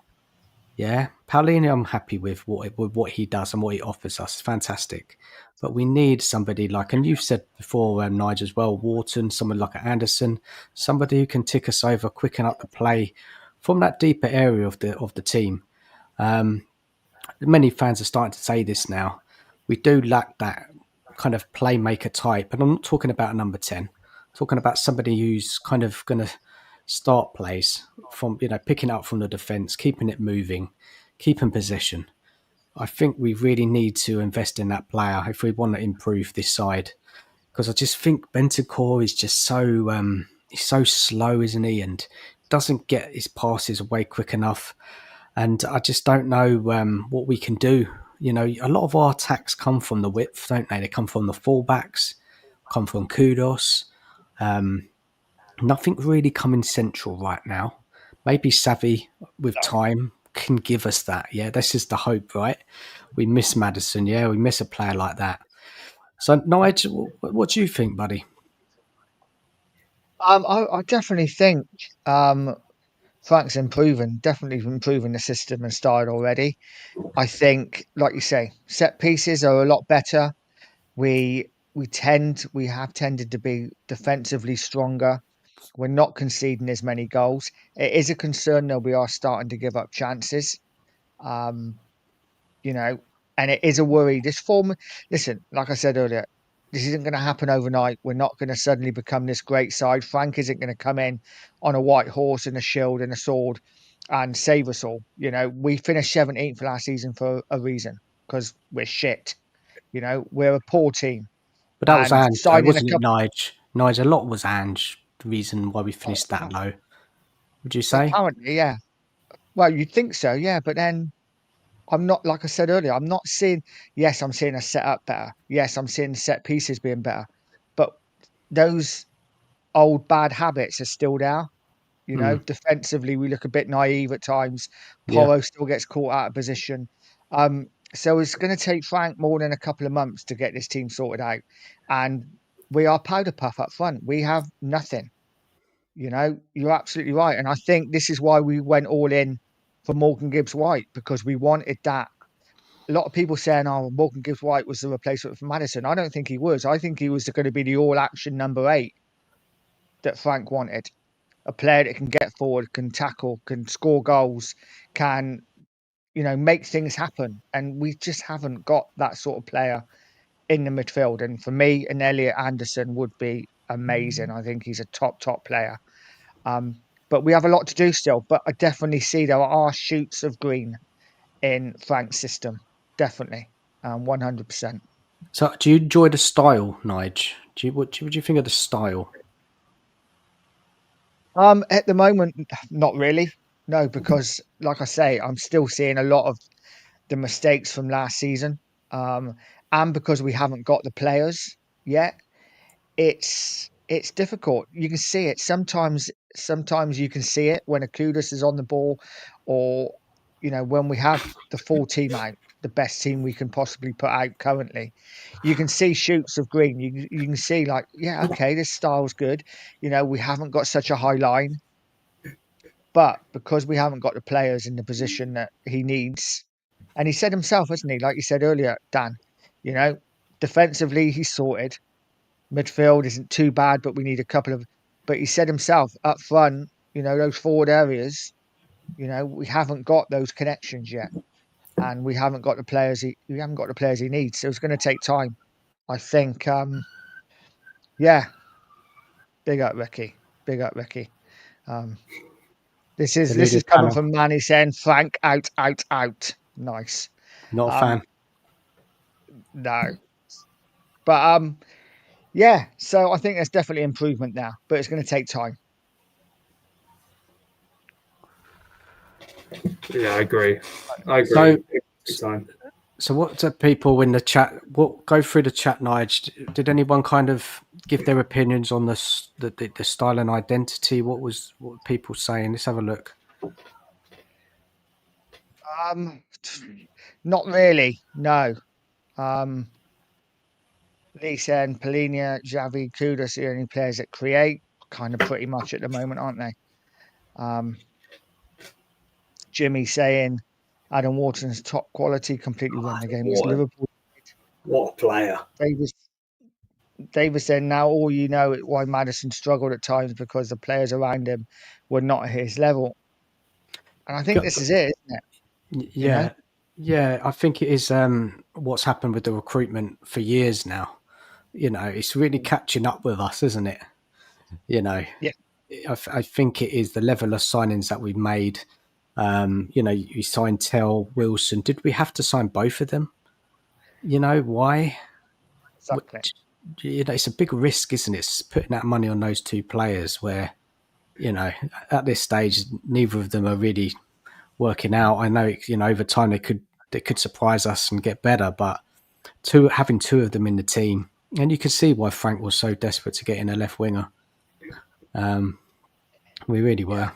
Yeah, Paulinho, I'm happy with what he does and what he offers us. It's fantastic. But we need somebody like, and you've said before, Nige as well, Wharton, someone like Anderson, somebody who can tick us over, quicken up the play from that deeper area of the team. Many fans are starting to say this now. We do lack that kind of playmaker type, and I'm not talking about a number 10. I'm talking about somebody who's kind of going to start plays from, picking up from the defence, keeping it moving, keeping possession. I think we really need to invest in that player if we want to improve this side. Because I just think Bentancur is just he's so slow, isn't he? And doesn't get his passes away quick enough. And I just don't know what we can do. A lot of our attacks come from the width, don't they? They come from the fullbacks, come from Kudos. Nothing really coming central right now. Maybe Savvy with time can give us that. Yeah, this is the hope, right? We miss Maddison. Yeah, we miss a player like that. So, Nige, what do you think, buddy? I definitely think Frank's definitely improving the system and style already. I think, like you say, set pieces are a lot better. We have tended to be defensively stronger. We're not conceding as many goals. It is a concern though, we are starting to give up chances. Um, you know, and it is a worry. Listen, like I said earlier, this isn't going to happen overnight. We're not going to suddenly become this great side. Frank isn't going to come in on a white horse and a shield and a sword and save us all. We finished 17th last season for a reason, because we're shit. We're a poor team. But that was And Ange, though, signing a wasn't it, couple. Nige? Nige, a lot was Ange, the reason why we finished that low. Would you say? Apparently, yeah. Well, you'd think so, yeah. But then I'm not, like I said earlier, I'm not seeing, yes, I'm seeing a setup better. Yes, I'm seeing set pieces being better. But those old bad habits are still there. Defensively, we look a bit naive at times. Yeah. Porro still gets caught out of position. So it's going to take Frank more than a couple of months to get this team sorted out. And we are powder puff up front. We have nothing. You're absolutely right. And I think this is why we went all in for Morgan Gibbs-White, because we wanted that. A lot of people saying, oh, Morgan Gibbs-White was the replacement for Maddison. I don't think he was. I think he was going to be the all-action number 8 that Frank wanted. A player that can get forward, can tackle, can score goals, can, make things happen. And we just haven't got that sort of player in the midfield. And for me, an Elliot Anderson would be amazing. I think he's a top player. But we have a lot to do still. But I definitely see there are shoots of green in Frank's system. Definitely. 100%. So, do you enjoy the style, Nige? What do you think of the style? At the moment, not really. No, because like I say, I'm still seeing a lot of the mistakes from last season. And because we haven't got the players yet, it's difficult. You can see it. Sometimes you can see it when a Kudus is on the ball, or when we have the full team out, the best team we can possibly put out currently. You can see shoots of green. You can see, like, yeah, okay, this style's good. We haven't got such a high line, but because we haven't got the players in the position that he needs, and he said himself, hasn't he? Like you said earlier, Dan, defensively he's sorted. Midfield isn't too bad, but we need a couple of. But he said himself up front, those forward areas, we haven't got those connections yet, and we haven't got the players. We haven't got the players he needs. So it's going to take time, I think. Yeah, big up Ricky. Big up Ricky. This is coming from Manny saying Frank out. Nice. Not a fan. No, but yeah. So I think there's definitely improvement now, but it's going to take time. Yeah, I agree. So what do people in the chat? Go through the chat, Nige? Did anyone kind of give their opinions on the style and identity? What people saying? Let's have a look. Not really. No. Lisa and Polinia, Xavi, Kudus are the only players that create, kind of pretty much at the moment, aren't they? Jimmy saying Adam Wharton's top quality, completely run the game. It's Liverpool. What a player. Davis said, now all you know is why Maddison struggled at times, because the players around him were not at his level. And I think this is it, isn't it? Yeah. Yeah, I think it is what's happened with the recruitment for years now. it's really catching up with us, isn't it? Yeah. I think it is the level of signings that we've made. You signed Tell, Wilson. Did we have to sign both of them? Why? Exactly. It's a big risk, isn't it? Putting that money on those two players where, at this stage, neither of them are really working out. I know, over time they could surprise us and get better, but having two of them in the team, and you can see why Frank was so desperate to get in a left winger. We really were.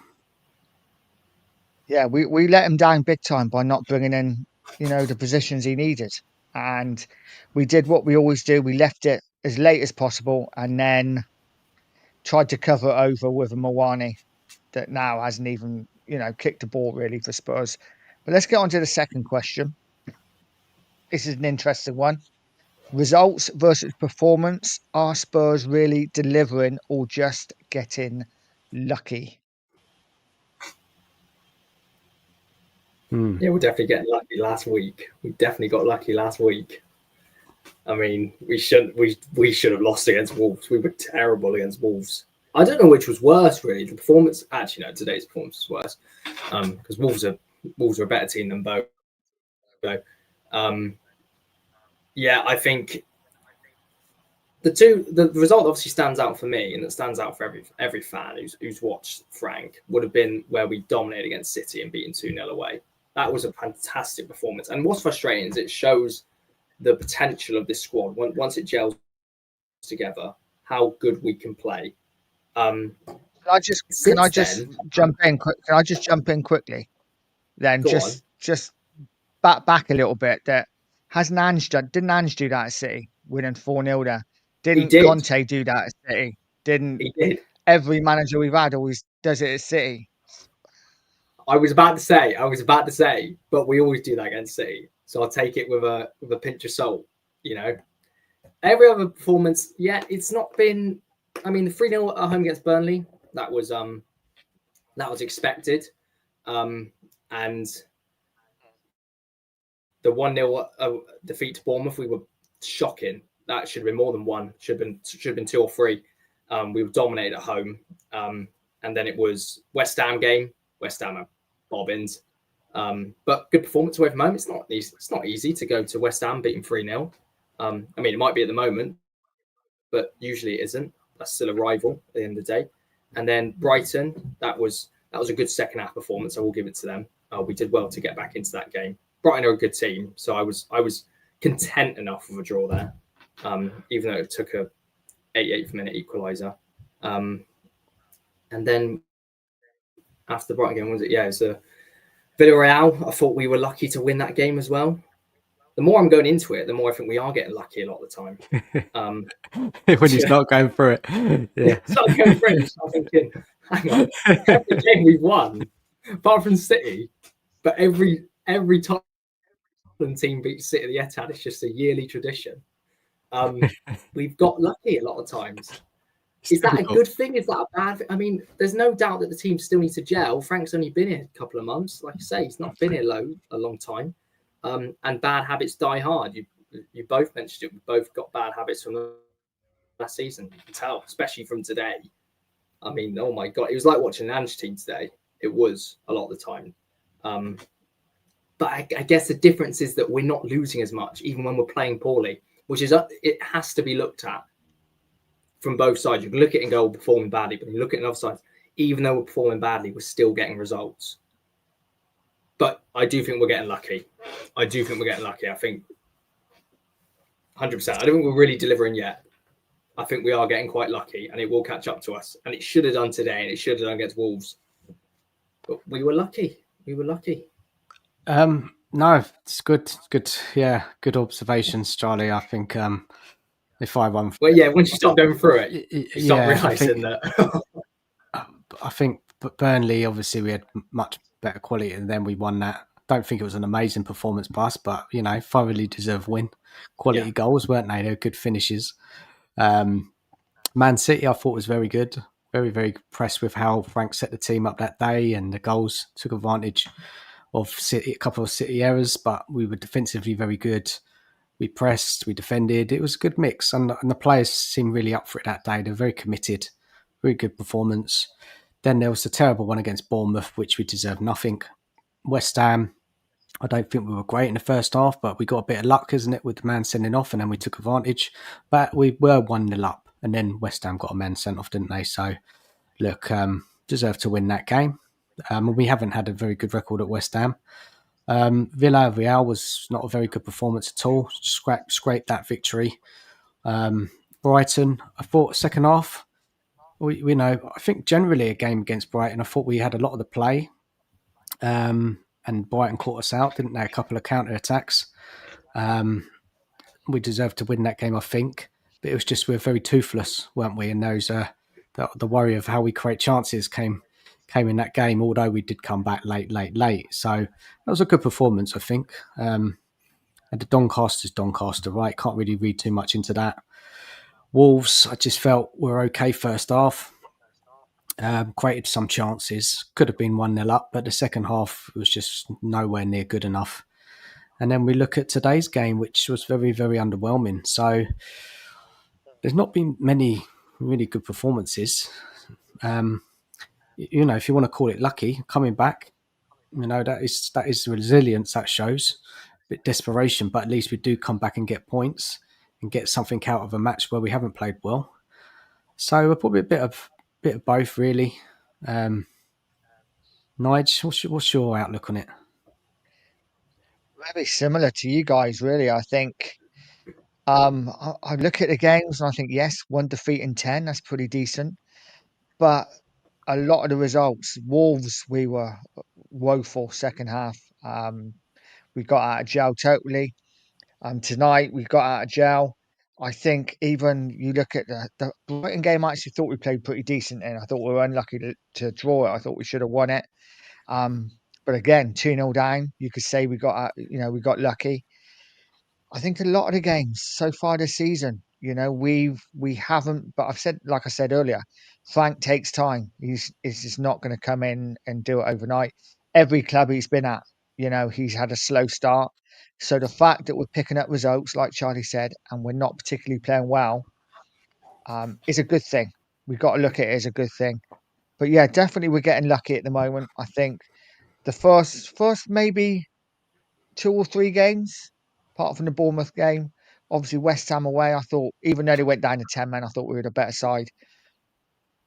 Yeah, we let him down big time by not bringing in, the positions he needed. And we did what we always do. We left it as late as possible and then tried to cover it over with a Mawani that now hasn't even, kicked the ball really for Spurs. But let's get on to the second question. This is an interesting one. Results versus performance. Are Spurs really delivering or just getting lucky? Yeah, we're definitely getting lucky last week. We definitely got lucky last week. I mean, we should have lost against Wolves. We were terrible against Wolves. I don't know which was worse, really. The performance, actually, no, today's performance was worse because Wolves are a better team than both. So, yeah, I think the result obviously stands out for me, and it stands out for every fan who's watched Frank, would have been where we dominated against City and beaten 2-0 away. That was a fantastic performance. And what's frustrating is it shows the potential of this squad once it gels together, how good we can play. Can I just jump in? Can I just jump in quickly? Then just back a little bit. That has Nige done? Didn't Nige do that at City, winning 4-0 there? Didn't Conte do that at City? He did. Every manager we've had always does it at City. I was about to say, but we always do that against City. So I'll take it with a pinch of salt. Every other performance, yeah, it's not been. I mean, the 3-0 at home against Burnley, that was expected, and the 1-0 defeat to Bournemouth, we were shocking. That should have been more than one. Should have been 2 or 3. We were dominated at home, and then it was West Ham game. West Ham are bobbins, but good performance away from home. It's not easy to go to West Ham beating 3-0. I mean, it might be at the moment, but usually it isn't. That's still a rival at the end of the day. And then Brighton, that was a good second half performance. I will give it to them. We did well to get back into that game. Brighton are a good team, so I was content enough with a draw there, even though it took a 88th minute equaliser. And then after the Brighton game, was it? Yeah, it's a Villarreal. I thought we were lucky to win that game as well. The more I'm going into it, the more I think we are getting lucky a lot of the time. When he's not going through it. Yeah. It's not going through it. I'm thinking, hang on, every game we've won, apart from City, but every Tottenham team beats City at the Etihad. It's just a yearly tradition. We've got lucky a lot of times. Is that a good thing? Is that a bad thing? I mean, there's no doubt that the team still needs to gel. Frank's only been here a couple of months. Like I say, he's not been here a long time. And bad habits die hard. You both mentioned it. We both got bad habits from last season. You can tell, especially from today. I mean, oh my God. It was like watching an Ange team today. It was a lot of the time. But I guess the difference is that we're not losing as much, even when we're playing poorly, which is, it has to be looked at from both sides. You can look at it and go, we're performing badly, but you look at the other side, even though we're performing badly, we're still getting results. But I do think we're getting lucky. I think 100%. I don't think we're really delivering yet. I think we are getting quite lucky, and it will catch up to us. And it should have done today, and it should have done against Wolves. But we were lucky. No, it's good. Good. Yeah, good observations, Charlie. I think if I run... Well, yeah, once you start going through it, you start realising that... I think Burnley, obviously, we had much better quality, and then we won that. Don't think it was an amazing performance by us, but, thoroughly deserved win. Quality goals, weren't they? They were good finishes. Man City, I thought, was very good. Very, very impressed with how Frank set the team up that day, and the goals took advantage of City, a couple of City errors, but we were defensively very good. We pressed, we defended. It was a good mix, and the players seemed really up for it that day. They were very committed, very good performance. Then there was the terrible one against Bournemouth, which we deserved nothing. West Ham, I don't think we were great in the first half, but we got a bit of luck, isn't it, with the man sending off, and then we took advantage. But we were 1-0 up, and then West Ham got a man sent off, didn't they? So, look, deserved to win that game. We haven't had a very good record at West Ham. Villarreal was not a very good performance at all. Scraped that victory. Brighton, I thought second half, I think generally a game against Brighton, I thought we had a lot of the play. And Brighton caught us out, didn't they? A couple of counter-attacks. We deserved to win that game, I think. But it was just we were very toothless, weren't we? And those the worry of how we create chances came in that game, although we did come back late. So that was a good performance, I think. And the Doncaster's Doncaster, right? Can't really read too much into that. Wolves, I just felt were okay first half. Created some chances. Could have been 1-0 up, but the second half was just nowhere near good enough. And then we look at today's game, which was very, very underwhelming. So there's not been many really good performances. If you want to call it lucky, coming back, that is resilience that shows. A bit desperation, but at least we do come back and get points and get something out of a match where we haven't played well. So we're probably a bit of both, really. Nige, what's your outlook on it? Very similar to you guys, really. I think I look at the games and I think, yes, 1 defeat in 10, that's pretty decent. But a lot of the results, Wolves, we were woeful second half. We got out of jail totally. Tonight, we got out of jail. I think even you look at the Brighton game, I actually thought we played pretty decent in. I thought we were unlucky to draw it. I thought we should have won it. But again, 2-0 down, you could say we got we got lucky. I think a lot of the games so far this season, we haven't. But like I said earlier, Frank takes time. He's just not going to come in and do it overnight. Every club he's been at, he's had a slow start. So the fact that we're picking up results, like Charlie said, and we're not particularly playing well, is a good thing. We've got to look at it as a good thing. But yeah, definitely we're getting lucky at the moment. I think the first maybe 2 or 3 games, apart from the Bournemouth game. Obviously, West Ham away, I thought, even though they went down to 10 men, I thought we were the better side.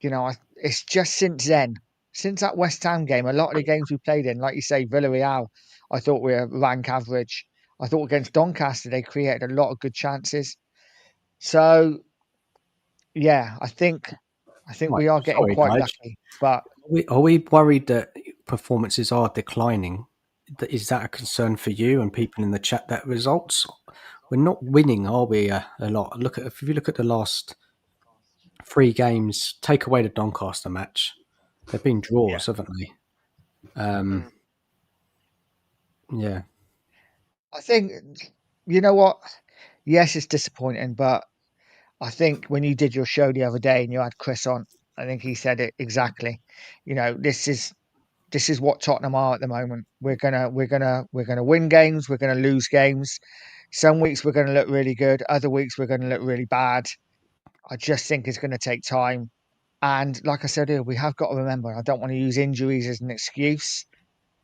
It's just since then, since that West Ham game, a lot of the games we played in, like you say, Villarreal, I thought we were rank average. I thought against Doncaster, they created a lot of good chances. So, yeah, I think we are getting quite Nige. lucky. But Are we worried that performances are declining? Is that a concern for you and people in the chat? That results, we're not winning, are we? A lot. If you look at the last 3 games, take away the Doncaster match, they've been draws, haven't they? Yeah. I think, you know what? Yes, it's disappointing, but I think when you did your show the other day and you had Chris on, I think he said it exactly. This is what Tottenham are at the moment. We're gonna win games. We're gonna lose games. Some weeks we're gonna look really good. Other weeks we're gonna look really bad. I just think it's gonna take time. And like I said earlier, we have got to remember. I don't want to use injuries as an excuse,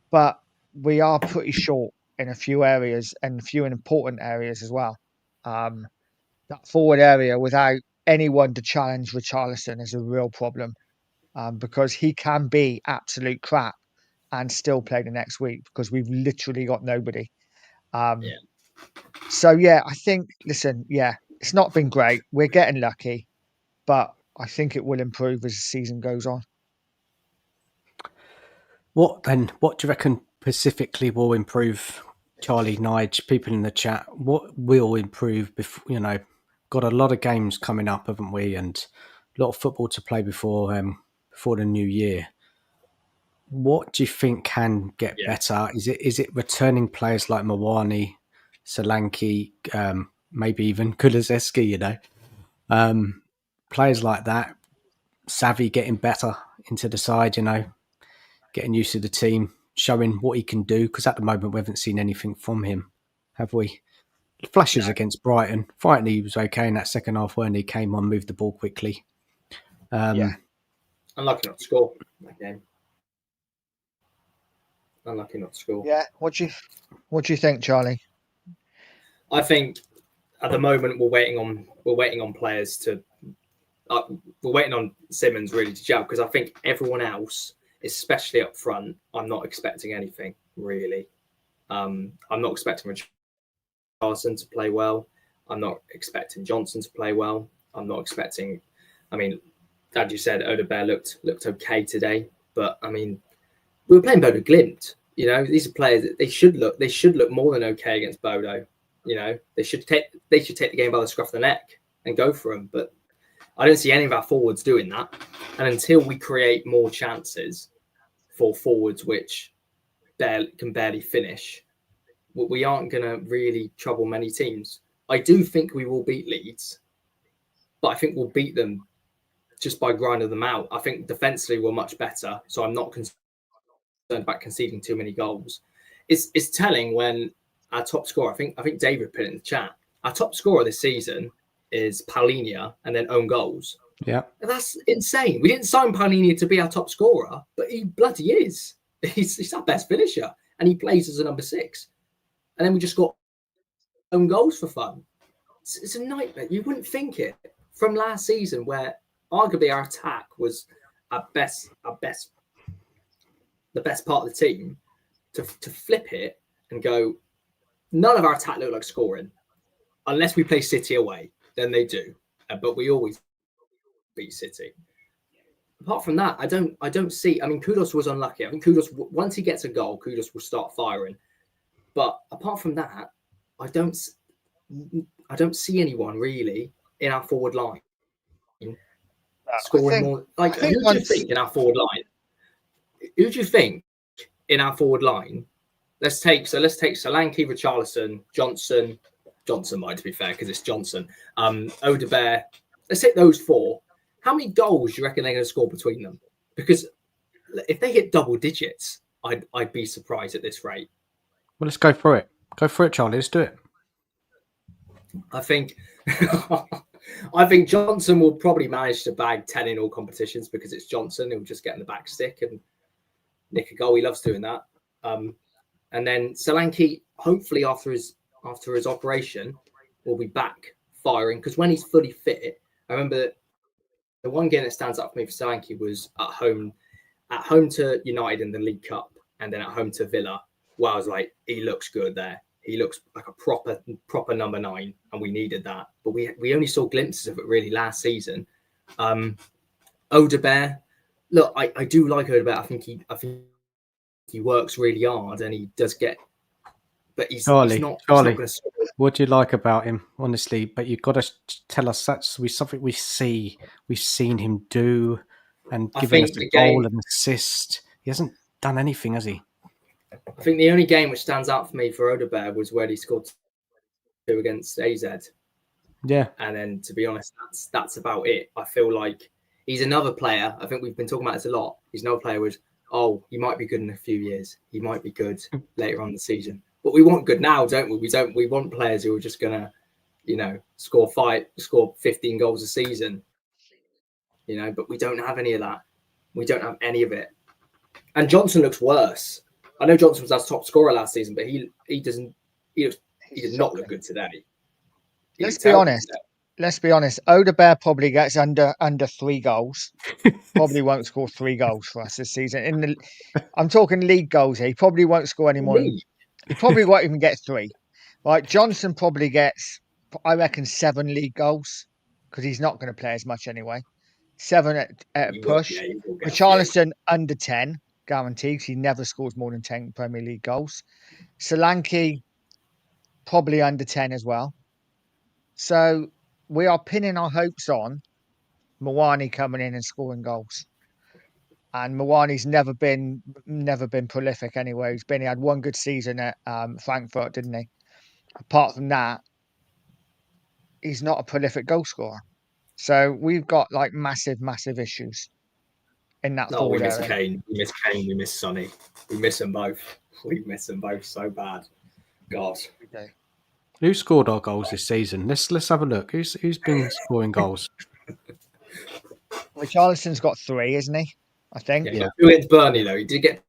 but we are pretty short in a few areas and a few important areas as well. That forward area without anyone to challenge Richarlison is a real problem, because he can be absolute crap and still play the next week because we've literally got nobody. So yeah, I think, listen, it's not been great. We're getting lucky, but I think it will improve as the season goes on. What do you reckon specifically will improve, Charlie, Nige, people in the chat? What will improve before, got a lot of games coming up, haven't we? And a lot of football to play before the new year. What do you think can get better? Is it returning players like Mawani, Solanke, maybe even Kulusevski, players like that, Savvy getting better into the side, getting used to the team, showing what he can do, because at the moment we haven't seen anything from him, have we? flashes against Brighton. Brighton, he was okay in that second half when he came on, moved the ball quickly. Unlucky not to score that game. Unlucky not to score. Yeah. What do you think, Charlie? I think at the moment we're waiting on players to. We're waiting on Simmons really to gel, because I think everyone else, especially up front, I'm not expecting anything really. I'm not expecting Richarlison to play well. I'm not expecting Johnson to play well. I'm not expecting. I mean, as you said, Odegaard looked okay today, but I mean, we were playing Bodo Glimt. You know, these are players that they should look more than okay against Bodo. You know, they should take the game by the scruff of the neck and go for them. But I don't see any of our forwards doing that. And until we create more chances for forwards which can barely finish, we aren't going to really trouble many teams. I do think we will beat Leeds, but I think we'll beat them just by grinding them out. I think defensively we're much better, so I'm not concerned about conceding too many goals. It's telling when our top scorer, I think David put it in the chat, our top scorer this season is Paulinho and then own goals. Yeah. And that's insane. We didn't sign Paulinho to be our top scorer, but he bloody is. He's our best finisher, and he plays as a number 6. And then we just got own goals for fun. It's a nightmare. You wouldn't think it from last season, where arguably our attack was the best part of the team, to flip it and go, none of our attack look like scoring, unless we play City away. Then they do, but we always beat City. Apart from that, I don't see. I mean, Kudus was unlucky. I think Kudus, once he gets a goal, Kudus will start firing. But apart from that, I don't see anyone really in our forward line scoring more. Like, who do you think in our forward line? Who do you think in our forward line? Let's take Solanke, Richarlison, Johnson. Johnson might, to be fair, because it's Johnson. Odegaard. Let's take those 4. How many goals do you reckon they're going to score between them? Because if they hit double digits, I'd be surprised at this rate. Well, let's go for it. Go for it, Charlie. Let's do it. I think I think Johnson will probably manage to bag 10 in all competitions, because it's Johnson. He'll just get in the back stick and nick a goal. He loves doing that. And then Solanke, hopefully after his operation, will be back firing, because when he's fully fit, I remember the one game that stands up for me for Solanke was at home to United in the League Cup, and then at home to Villa, where I was like, he looks good there. He looks like a proper number 9, and we needed that. But we only saw glimpses of it really last season. Odegaard, look, I do like Odegaard. I think he works really hard, and he does get. But he's not going to score. What do you like about him, honestly? But you've got to tell us that's something we've seen him do, and giving us a goal and assist. He hasn't done anything, has he? I think the only game which stands out for me for Odegaard was where he scored 2 against AZ. Yeah. And then, to be honest, that's about it. I feel like he's another player. I think we've been talking about this a lot. He's another player who's, he might be good in a few years. He might be good later on in the season. But we want good now, don't we? We want players who are just gonna, score 15 goals a season. But we don't have any of that. We don't have any of it. And Johnson looks worse. I know Johnson was our top scorer last season, but he did not look good today. Let's be honest. Odegaard probably gets under 3 goals. Probably won't score 3 goals for us this season. I'm talking league goals here. He probably won't score any more. He probably won't even get 3. Right? Johnson probably gets, I reckon, 7 league goals, because he's not going to play as much anyway. 7 at push. Richarlison under 10, guaranteed. He never scores more than 10 Premier League goals. Solanke probably under 10 as well. So we are pinning our hopes on Mawani coming in and scoring goals. And Mawani's never been prolific anyway. He had one good season at Frankfurt, didn't he? Apart from that, he's not a prolific goal scorer. So we've got like massive issues in that forward area. We miss Kane. We miss Sonny. We miss them both. We miss them both so bad. God. Who scored our goals this season? Let's have a look. Who's been scoring goals? Richarlison's got 3, isn't he? I think. Yeah, he got 2 against Burnley though. He did get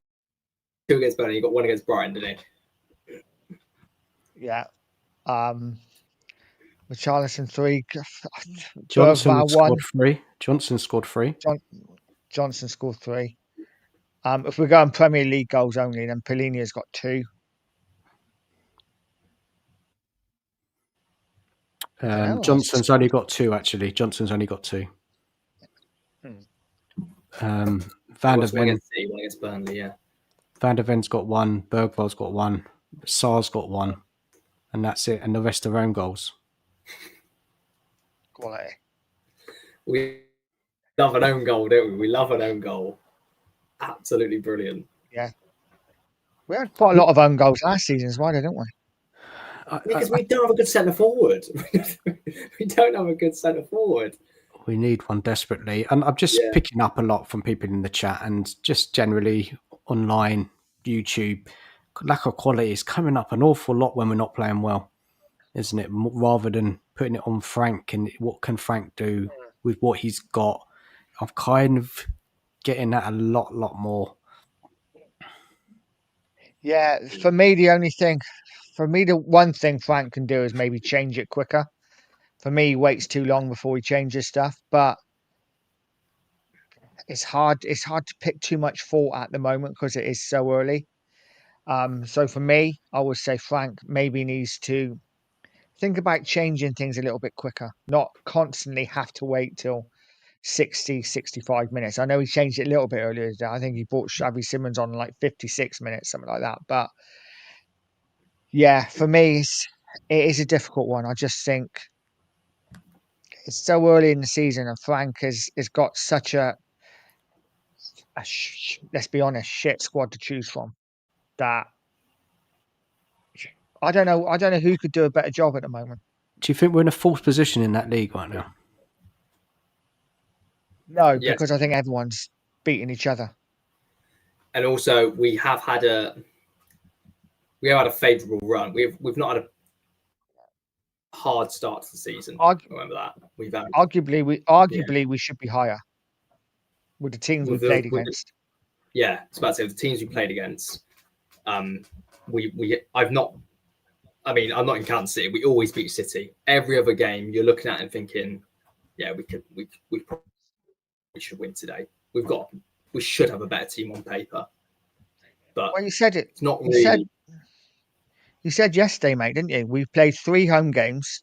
2 against Burnley. He got 1 against Brighton, didn't he? Yeah. Richarlison 3. Johnson Bergvall 1. scored 3. Johnson scored 3. Johnson scored 3. If we're going Premier League goals only, then Polinia's got 2. Johnson's only got 2, actually. Johnson's only got 2. Van der Ven. 1 against Burnley, yeah. Van der Ven's got 1. Bergvall's got 1. Sar's got 1. And that's it. And the rest are own goals. Quality. We love an own goal, don't we? We love an own goal. Absolutely brilliant. Yeah. We had quite a lot of own goals last season as well, didn't we? Because we don't have a good centre forward. We don't have a good centre forward. We need one desperately. And I'm just picking up a lot from people in the chat and just generally online, YouTube. Lack of quality is coming up an awful lot when we're not playing well, isn't it? Rather than putting it on Frank and what can Frank do with what he's got. I'm kind of getting that a lot more. Yeah, for me, the one thing Frank can do is maybe change it quicker. For me, he waits too long before he changes stuff, but it's hard to pick too much fault at the moment because it is so early. So for me, I would say Frank maybe needs to think about changing things a little bit quicker, not constantly have to wait till 60, 65 minutes. I know he changed it a little bit earlier today. I think he brought Xavi Simons on like 56 minutes, something like that. But yeah, for me, it is a difficult one. I just think it's so early in the season, and Frank has got such let's be honest, shit squad to choose from. That I don't know who could do a better job at the moment. Do you think we're in a fourth position in that league right now? No, because I think everyone's beating each other. And also, we have had a favourable run. We've not had a hard start to the season. Remember that. We've had arguably we should be higher with the teams we played against. Yeah, it's about to say the teams we played against. I'm not in Kansas City. We always beat City. Every other game, you're looking at and thinking, yeah, we probably should win today. We should have a better team on paper. But well, you said it. It's not really. You said yesterday, mate, didn't you? We've played 3 home games: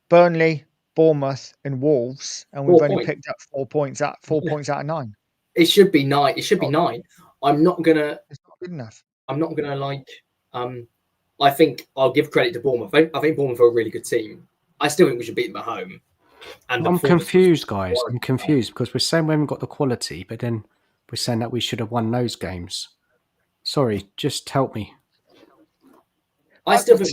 Burnley, Bournemouth, and Wolves, and we've only picked up 4 points out of 9. It should be 9. It should be 9. I'm not gonna. It's not good enough. I'm not gonna I think I'll give credit to Bournemouth. I think Bournemouth are a really good team. I still think we should beat them at home. And I'm confused, guys. I'm confused because we're saying we haven't got the quality, but then we're saying that we should have won those games. Sorry, just help me. I still think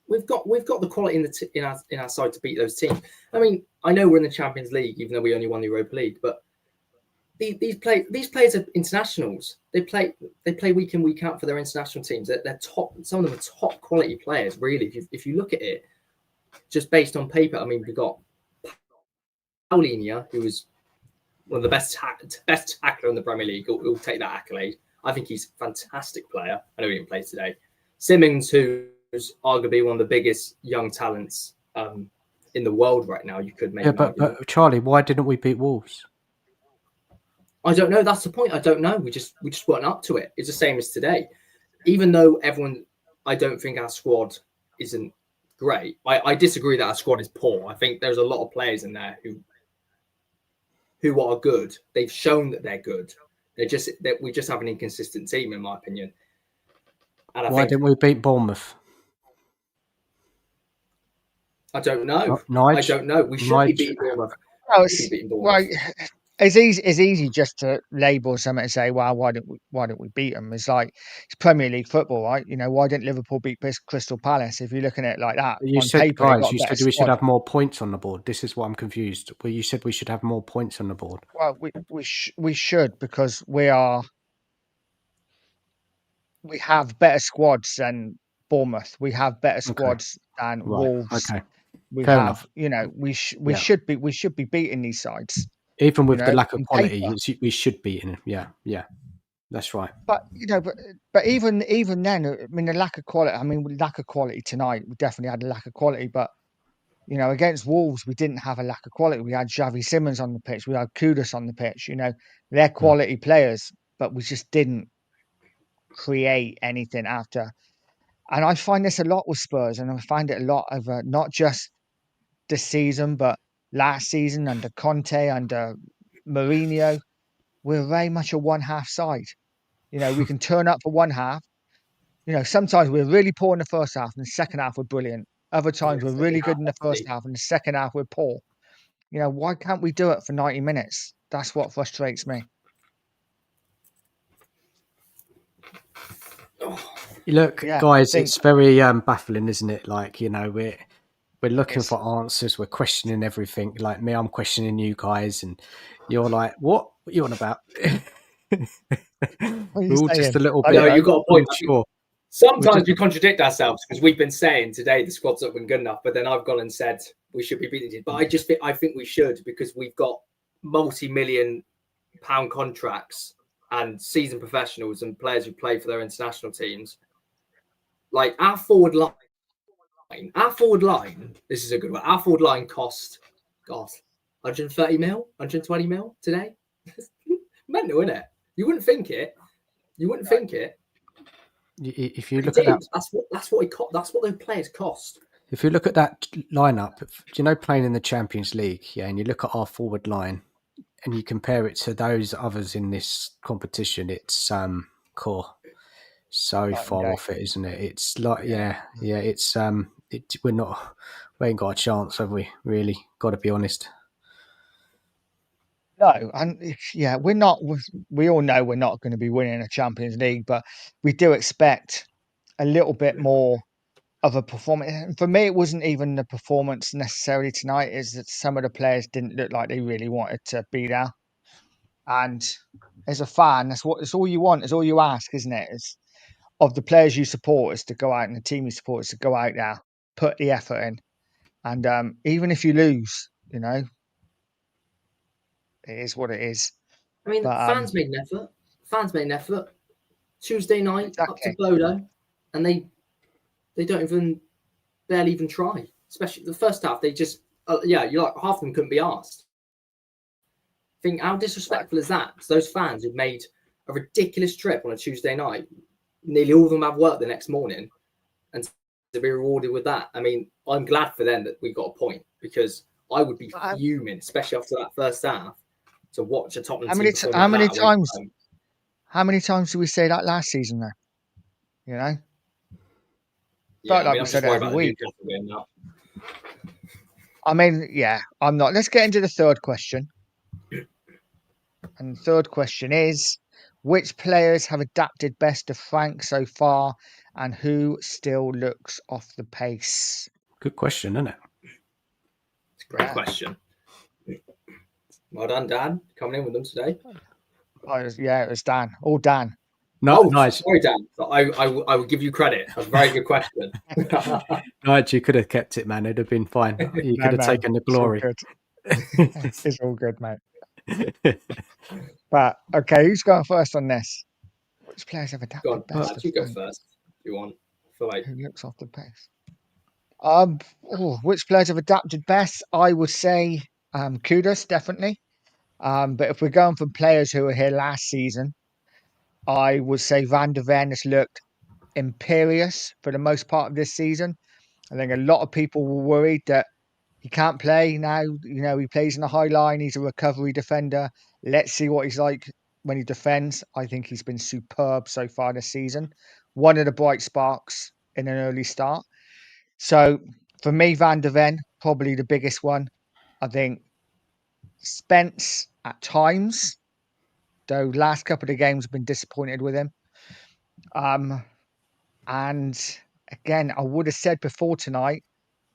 we've got the quality in our side to beat those teams. I mean, I know we're in the Champions League, even though we only won the Europa League, but these players are internationals. They play week in, week out for their international teams. They're top. Some of them are top quality players, really. If you look at it, just based on paper, I mean, we got Paulinho, who was one of the best tackler in the Premier League. We'll take that accolade. I think he's a fantastic player. I know he didn't play today. Simons, who's arguably one of the biggest young talents in the world right now. You could make. Yeah, but Charlie, why didn't we beat Wolves? I don't know. That's the point. I don't know. We just weren't up to it. It's the same as today. Even though I don't think our squad isn't great. I disagree that our squad is poor. I think there's a lot of players in there who are good. They've shown that they're good. We just have an inconsistent team, in my opinion. And why didn't we beat Bournemouth? I don't know. Nige? I don't know. We should be beating Bournemouth. It's easy just to label something and say, well, why don't we beat them? It's like it's Premier League football, right? You know, why didn't Liverpool beat Crystal Palace? If you're looking at it like that, you said, guys, you said we should have more points on the board. This is what I'm confused. Well, you said we should have more points on the board. Well, we should because we have better squads than Bournemouth. We have better squads than Right. Wolves. Okay. We Fair have, enough. you know, we Yeah. should be beating these sides. Even with you the know, lack of on quality, paper. we should be in it. Yeah. Yeah. That's right. But you know, but even then, I mean, the lack of quality. I mean, lack of quality tonight. We definitely had a lack of quality. But you know, against Wolves, we didn't have a lack of quality. We had Xavi Simons on the pitch. We had Kudus on the pitch. You know, they're quality players, but we just didn't create anything after. And I find this a lot with Spurs, and I find it a lot over not just this season, but last season under Conte, under Mourinho. We're very much a one-half side. You know, we can turn up for one half. You know, sometimes we're really poor in the first half, and the second half we're brilliant. Other times we're really good in the first half, and the second half we're poor. You know, why can't we do it for 90 minutes? That's what frustrates me. Look, Yeah, guys, it's very baffling, isn't it? Like, you know, we're looking Yes. for answers. We're questioning everything. Like me, I'm questioning you guys, and you're like, "What are you on about?" What are you We're all saying? just a little I bit. don't know. You got a point. Unsure. Sometimes we contradict ourselves because we've been saying today the squad's not been good enough, but then I've gone and said we should be beating it. But I think we should, because we've got multi-million-pound contracts and seasoned professionals and players who play for their international teams. Like our forward line, this is a good one. Our forward line cost, God, 130 mil, 120 mil today. Mental, isn't it? You wouldn't think it. If you look at that, that's what those players cost. If you look at that lineup, you know, playing in the Champions League, yeah, and you look at our forward line, and you compare it to those others in this competition, it's core so far off it, isn't it? It's like it's we ain't got a chance, have we? Really, got to be honest. No, and yeah, we're not. We all know we're not going to be winning a Champions League, but we do expect a little bit more of a performance. And for me, it wasn't even the performance necessarily tonight. Is that some of the players didn't look like they really wanted to be there. And as a fan, it's all you want. It's all you ask, isn't it? It's of the players you support is to go out, and the team you support is to go out there, put the effort in, and even if you lose, you know, it is what it is. I mean, But, fans made an effort. Tuesday night exactly. up to Bodo, and they don't barely even try. Especially the first half, they just you're like half of them couldn't be asked. Think how disrespectful is that? Because those fans who've made a ridiculous trip on a Tuesday night, nearly all of them have work the next morning, and to be rewarded with that. I mean, I'm glad for them that we got a point, because I would be fuming, especially after that first half, to watch a Tottenham team. How many times did we say that last season, though? You know? Yeah, like we said every week. I mean, yeah, I'm not. Let's get into the third question. And the third question is, which players have adapted best to Frank so far, and who still looks off the pace? Good question, isn't it? It's a great question. Well done, Dan, coming in with them today. It was Dan. All Dan. No, nice. Sorry, Dan. I will give you credit. That's a very good question. Nige, you could have kept it, man. It'd have been fine. You could have taken the glory. It's all good, mate. But okay, who's going first on this? Which players have adapted best? You go first if you want. Who looks off the pace? Which players have adapted best? I would say Kudus, definitely. But if we're going for players who were here last season, I would say Van de Ven has looked imperious for the most part of this season. I think a lot of people were worried that he can't play now. You know, he plays in the high line. He's a recovery defender. Let's see what he's like when he defends. I think he's been superb so far this season. One of the bright sparks in an early start. So for me, Van de Ven, probably the biggest one. I think Spence at times, though last couple of games have been disappointed with him. And again, I would have said before tonight,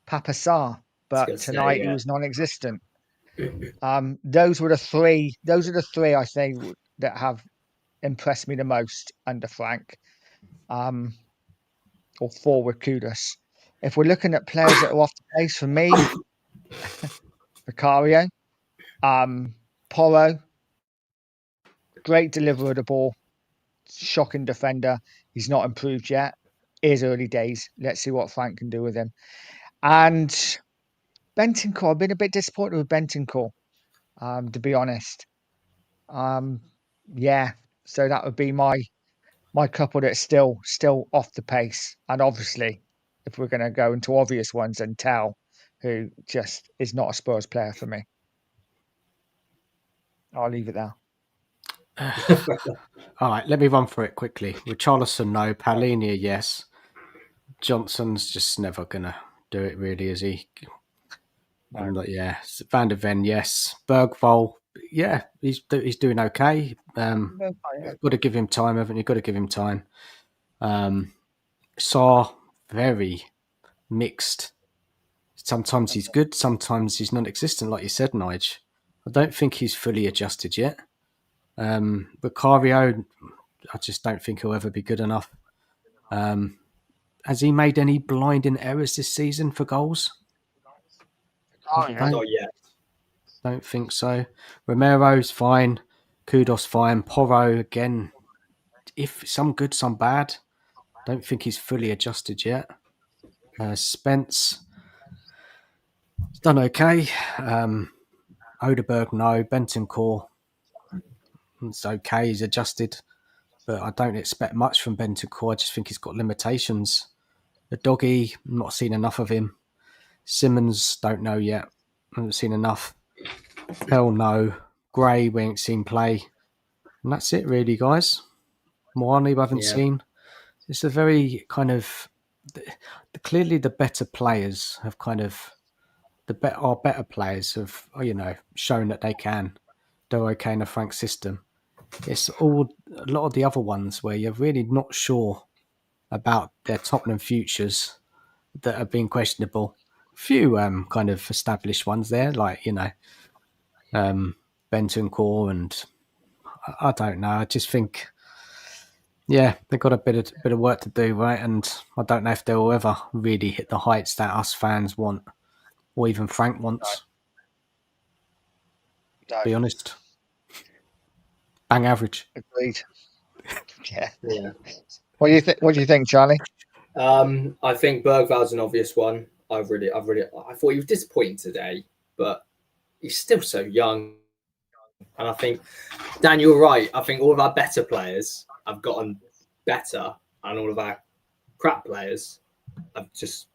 Papa Sarr, but tonight he was non-existent. Those are the three I think that have impressed me the most under Frank. or 4 with Kudus. If we're looking at players that are off the pace, for me, Vicario, Porro, great deliverer of the ball, shocking defender. He's not improved yet. Is early days. Let's see what Frank can do with him. And Bentancur, I've been a bit disappointed with Bentancur, to be honest. Yeah, so that would be my couple that's still off the pace. And obviously, if we're going to go into obvious ones, then Tell, who just is not a Spurs player for me. I'll leave it there. All right, let me run through it quickly. Richarlison, no. Paulinia, yes. Johnson's just never going to do it, really, is he? No. Yeah. Van der Ven, yes. Bergvall, yeah, he's doing okay. Got to give him time, haven't you? Got to give him time. Saar, very mixed. Sometimes he's good, sometimes he's non-existent, like you said, Nige. I don't think he's fully adjusted yet. Vicario, I just don't think he'll ever be good enough. Has he made any blinding errors this season for goals? Not yet. Don't think so. Romero's fine. Kudos fine. Porro, again, if some good, some bad. Don't think he's fully adjusted yet. Spence, he's done okay. Odeberg, no. Bentancur, it's okay. He's adjusted. But I don't expect much from Bentancur. I just think he's got limitations. The doggy, not seen enough of him. Simmons, don't know yet. Haven't seen enough. Hell no. Gray, we ain't seen play. And that's it, really, guys. Moani, we haven't seen. It's a very kind of... Clearly, the better players have kind of... Our better players have, shown that they can do okay in a Frank system. It's all a lot of the other ones where you're really not sure about their Tottenham futures that have been questionable. Few kind of established ones there, like Bentancur, and I don't know. I just think, they've got a bit of work to do, right? And I don't know if they'll ever really hit the heights that us fans want, or even Frank wants. No. To be honest, bang average. Agreed. Yeah. What do you think, Charlie? I think Bergvall's an obvious one. I thought he was disappointing today, but he's still so young. And I think, Dan, you're right. I think all of our better players have gotten better, and all of our crap players have just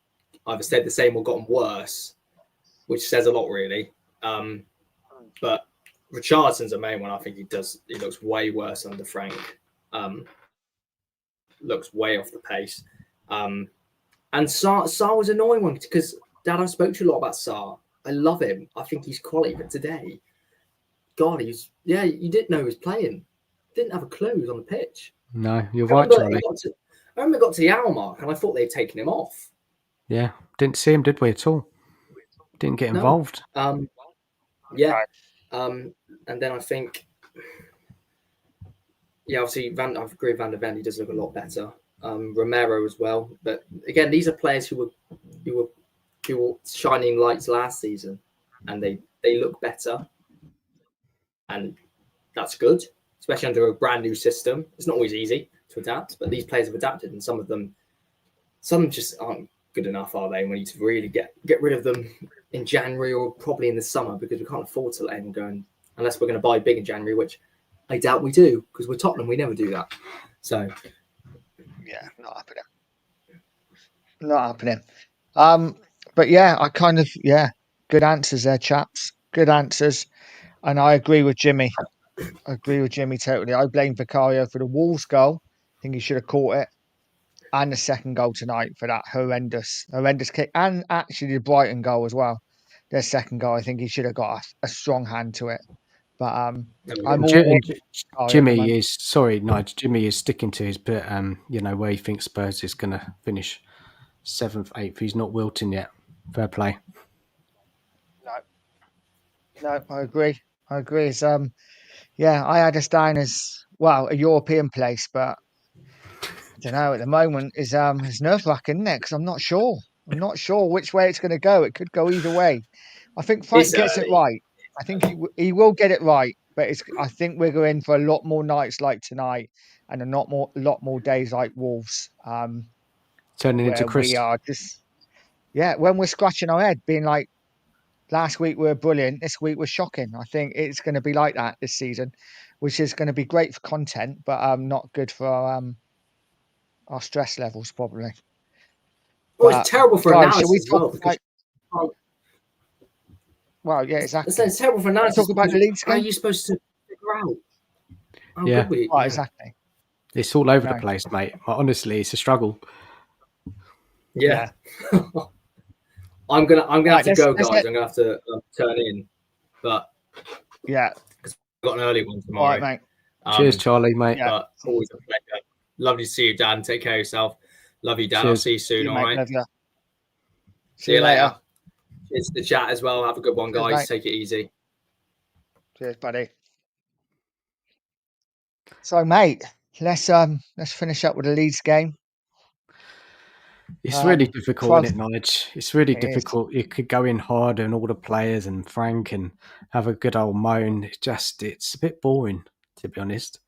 either stayed the same or gotten worse, which says a lot, really. But Richardson's the main one. I think he looks way worse under Frank. Looks way off the pace. And Saar was an annoying one because, Dad, I spoke to you a lot about Saar. I love him. I think he's quality. But today, God, you didn't know he was playing. Didn't have a clue he was on the pitch. No, you're right, Charlie. I remember it got to the hour mark and I thought they'd taken him off. Yeah, didn't see him, did we, at all? Didn't get involved. And then I think, obviously, I agree with Van der Ven. He does look a lot better. Romero as well. But again, these are players who were shining lights last season, and they look better, and that's good, especially under a brand new system. It's not always easy to adapt, but these players have adapted, and some just aren't good enough, are they? And we need to really get rid of them in January or probably in the summer, because we can't afford to let them go unless we're going to buy big in January, which I doubt we do, because we're Tottenham. We never do that. So, yeah, not happening. But I kind of, good answers there, chaps. Good answers. And I agree with Jimmy. Totally. I blame Vicario for the Wolves goal. I think he should have caught it. And the second goal tonight for that horrendous kick. And actually the Brighton goal as well. Their second goal, I think he should have got a strong hand to it. But Jimmy is sticking to his bit. Where he thinks Spurs is going to finish 7th, 8th. He's not wilting yet. Fair play. No, I agree. It's, I had us down as a European place, but don't know. At the moment, is it's nerve-wracking, isn't it? Because I'm not sure. I'm not sure which way it's going to go. It could go either way. I think Frank It's gets it early. right. I think he will get it right. But I think we're going for a lot more nights like tonight, and a lot more days like Wolves. Turning into Where Chris. we are just, when we're scratching our head, being like, last week we were brilliant, this week we're shocking. I think it's going to be like that this season, which is going to be great for content, but not good for our stress levels probably. Well, it's terrible for guys, shall analysis we as well. talk about? Well, yeah, exactly. It's terrible for analysis. Talk about the Leeds How are game. you supposed to figure out how Yeah. good we? Right, exactly. It's all over the place, mate. Honestly, it's a struggle. Yeah. I'm gonna have to go, guys. I'm gonna have to turn in, but yeah, I've got an early one tomorrow. All right, mate. Cheers, Charlie, mate. Yeah. But always a pleasure. Lovely to see you, Dan. Take care of yourself. Love you, Dan. Cheers. I'll see you soon. All right. See you later. It's the chat as well. Have a good one, guys. Mate. Take it easy. Cheers, buddy. So, mate, let's finish up with the Leeds game. It's really difficult, isn't it, Nige? It's really difficult. You could go in hard on all the players and Frank and have a good old moan. It's a bit boring, to be honest.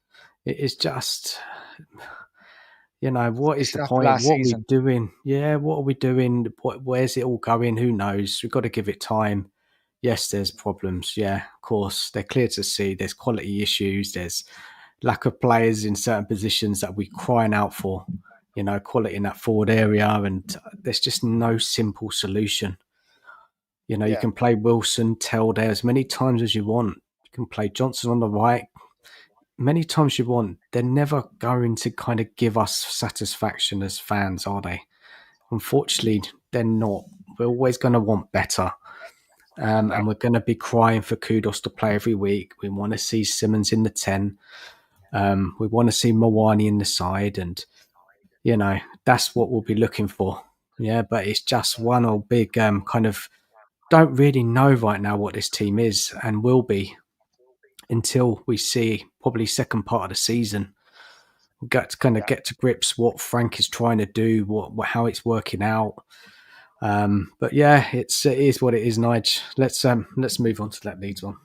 It is just, what is the point? What are we doing? Yeah, what are we doing? Where's it all going? Who knows? We've got to give it time. Yes, there's problems. Yeah, of course. They're clear to see. There's quality issues. There's lack of players in certain positions that we're crying out for. Quality in that forward area, and there's just no simple solution. You can play Wilson, Tell there as many times as you want. You can play Johnson on the right many times you want. They're never going to kind of give us satisfaction as fans, are they? Unfortunately, they're not. We're always going to want better. And we're going to be crying for Kudos to play every week. We want to see Simmons in the 10. We want to see Mawani in the side, and that's what we'll be looking for. Yeah, but it's just one old big kind of don't really know right now what this team is and will be until we see probably second part of the season. We've got to kind of get to grips what Frank is trying to do, how it's working out. But yeah, it is what it is, Nige. Let's move on to that Leeds one.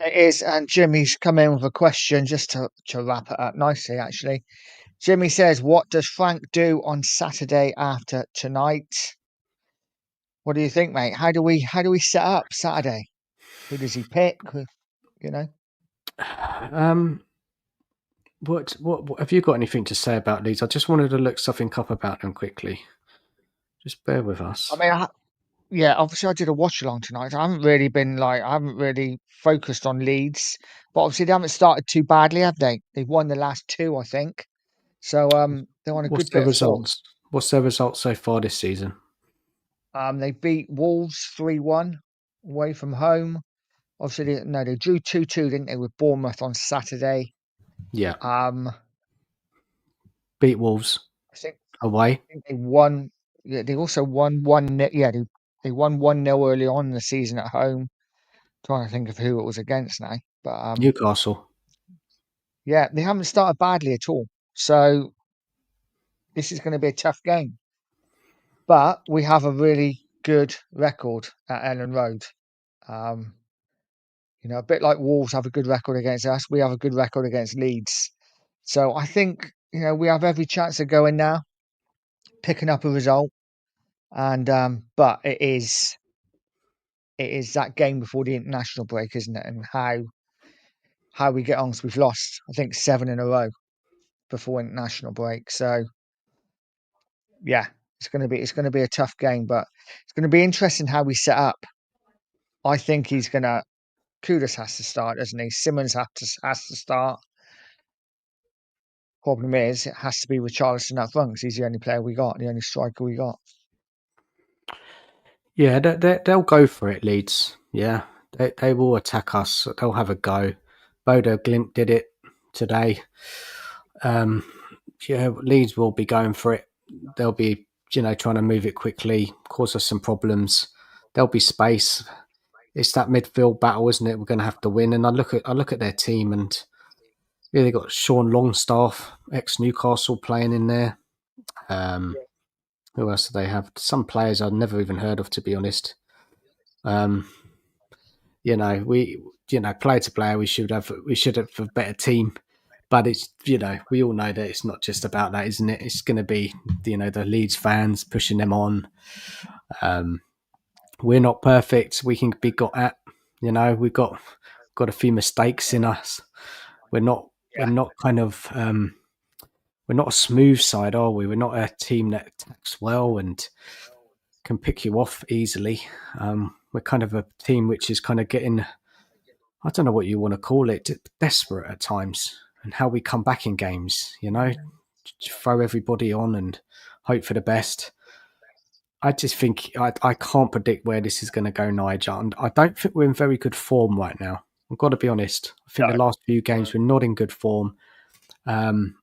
It is, and Jimmy's come in with a question just to wrap it up nicely, actually. Jimmy says, what does Frank do on Saturday after tonight? What do you think, mate? How do we set up Saturday? Who does he pick? What have you got anything to say about Leeds? I just wanted to look something up about them quickly. Just bear with us. I mean, obviously I did a watch along tonight. I haven't really focused on Leeds, but obviously they haven't started too badly, have they? They've won the last 2, I think. So they're on a good bit of results? What's their results so far this season? They beat Wolves 3-1 away from home. Obviously, they drew 2-2, didn't they, with Bournemouth on Saturday? Yeah. Beat Wolves. I think away. I think they won. Yeah, they also won 1-0. Yeah, they won 1-0 early on in the season at home. Trying to think of who it was against now, but Newcastle. Yeah, they haven't started badly at all. So this is going to be a tough game. But we have a really good record at Ellen Road. A bit like Wolves have a good record against us, we have a good record against Leeds. So I think, we have every chance of going now, picking up a result. And but it is that game before the international break, isn't it? And how we get on, because we've lost, I think, 7 in a row before international break. So yeah, it's going to be a tough game, but it's going to be interesting how we set up. I think Kudus has to start, doesn't he? Simmons has to start. Problem is, it has to be with Richarlison up front because he's the only player we got, the only striker we got. Yeah, they'll go for it, Leeds. Yeah, they will attack us. They'll have a go. Bodo Glimt did it today. Leeds will be going for it. They'll be, trying to move it quickly, cause us some problems. There'll be space. It's that midfield battle, isn't it? We're going to have to win. And I look at their team, and Yeah, they got Sean Longstaff, ex-Newcastle, playing in there. Who else do they have? Some players I've never even heard of, to be honest. Player to player, we should have a better team. But it's, we all know that it's not just about that, isn't it? It's going to be, the Leeds fans pushing them on. We're not perfect. We can be got at. We've got a few mistakes in us. We're not kind of we're not a smooth side, are we? We're not a team that attacks well and can pick you off easily. We're kind of a team which is kind of getting, I don't know what you want to call it, desperate at times, and how we come back in games, throw everybody on and hope for the best. I just think I can't predict where this is going to go, Nige. And I don't think we're in very good form right now. I've got to be honest. I think the last few games we're not in good form. And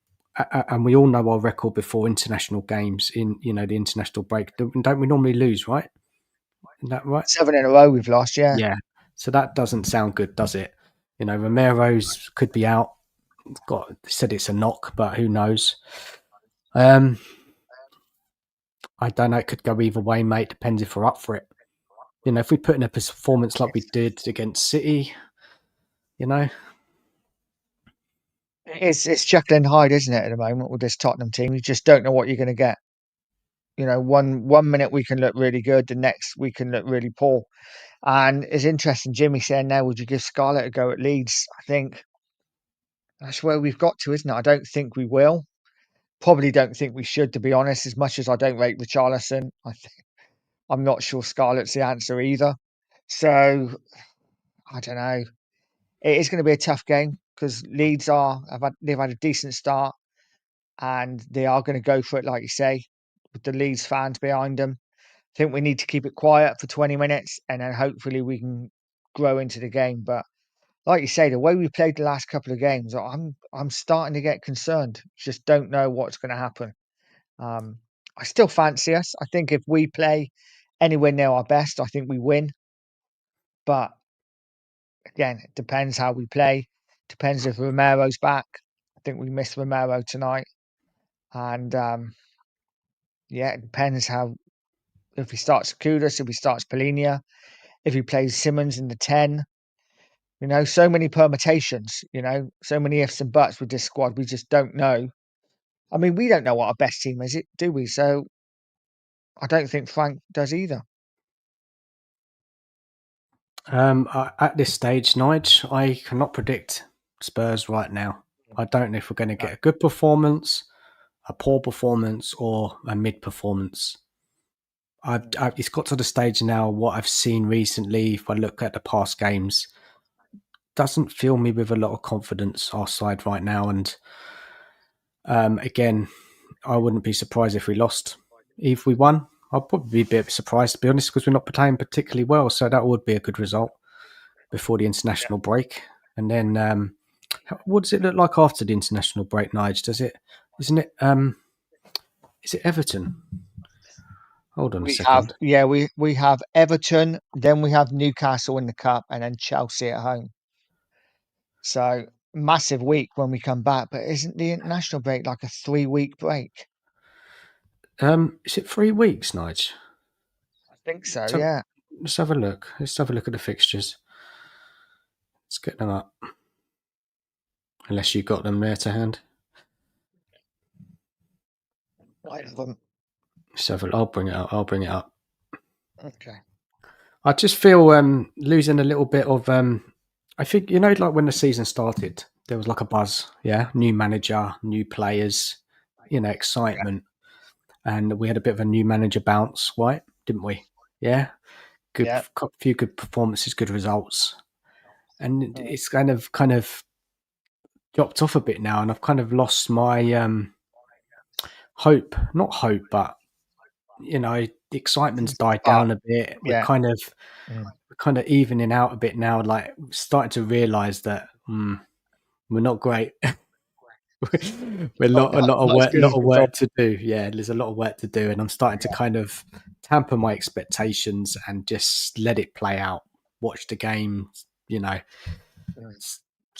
we all know our record before international games in, the international break. Don't we normally lose, right? Is that right? 7 in a row we've lost, yeah. Yeah. So that doesn't sound good, does it? Romero's could be out. They said it's a knock, but who knows? I don't know. It could go either way, mate. Depends if we're up for it. If we put in a performance like we did against City, It's Jekyll and Hyde, isn't it, at the moment with this Tottenham team? You just don't know what you're going to get. One minute we can look really good, the next we can look really poor. And it's interesting, Jimmy saying now, would you give Scarlett a go at Leeds? I think that's where we've got to, isn't it? I don't think we will. Probably don't think we should, to be honest, as much as I don't rate Richarlison. I'm not sure Scarlett's the answer either. So, I don't know. It is going to be a tough game because Leeds they've had a decent start and they are going to go for it, like you say, with the Leeds fans behind them. I think we need to keep it quiet for 20 minutes and then hopefully we can grow into the game. But like you say, the way we played the last couple of games, I'm starting to get concerned. Just don't know what's going to happen. I still fancy us. I think if we play anywhere near our best, I think we win. But again, it depends how we play. Depends if Romero's back. I think we missed Romero tonight. And it depends if he starts Kudus, if he starts Polinia, if he plays Simmons in the 10. So many permutations, so many ifs and buts with this squad. We just don't know. I mean, we don't know what our best team is, do we? So I don't think Frank does either. At this stage, Nige, I cannot predict Spurs right now. I don't know if we're going to get a good performance, a poor performance, or a mid performance. It's got to the stage now. What I've seen recently, if I look at the past games, doesn't fill me with a lot of confidence. Our side right now, and again, I wouldn't be surprised if we lost. If we won, I'd probably be a bit surprised, to be honest, because we're not playing particularly well. So that would be a good result before the international break. And then, what does it look like after the international break, Nige? Is it Everton? Hold on a second. We have Everton, then we have Newcastle in the cup, and then Chelsea at home. So massive week when we come back. But isn't the international break like a 3-week break? Is it 3 weeks, Nige? I think so. Yeah. Let's have a look. Let's have a look at the fixtures. Let's get them up. Unless you got them there to hand. I have them. I'll bring it up. Okay. I just feel losing a little bit of. I think like when the season started, there was like a buzz. Yeah, new manager, new players, excitement, and we had a bit of a new manager bounce, right? Didn't we? Yeah, few good performances, good results, and it's kind of dropped off a bit now, and I've kind of lost my hope. Not hope, but the excitement's died down a bit. We're kind of evening out a bit now, like starting to realise that we're not great. We're a lot of work to do. Yeah, there's a lot of work to do, and I'm starting to kind of tamper my expectations and just let it play out. Watch the game,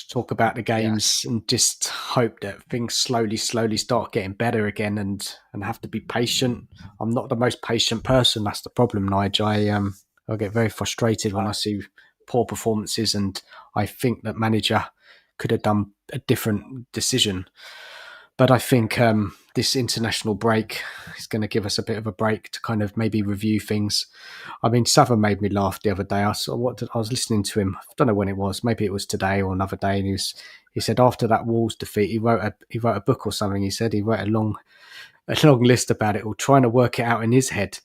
talk about the games and just hope that things slowly start getting better again, and have to be patient. I'm not the most patient person. That's the problem, Nige. I get very frustrated when I see poor performances, and I think that manager could have done a different decision. But I think this international break is going to give us a bit of a break to kind of maybe review things. I mean, Sava made me laugh the other day. I was listening to him. I don't know when it was. Maybe it was today or another day. And he said after that Wolves defeat, he wrote a book or something. He said he wrote a long list about it, or trying to work it out in his head,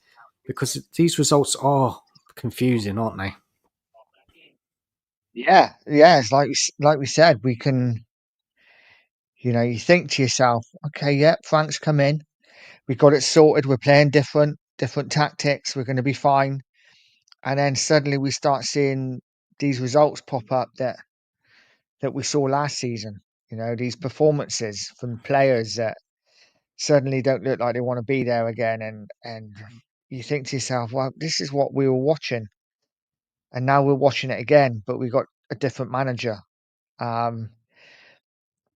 because these results are confusing, aren't they? Yeah. It's like we said, we can. You think to yourself, okay, Frank's come in. We got it sorted. We're playing different tactics. We're going to be fine. And then suddenly we start seeing these results pop up that we saw last season. These performances from players that suddenly don't look like they want to be there again. And you think to yourself, well, this is what we were watching, and now we're watching it again, but we got a different manager.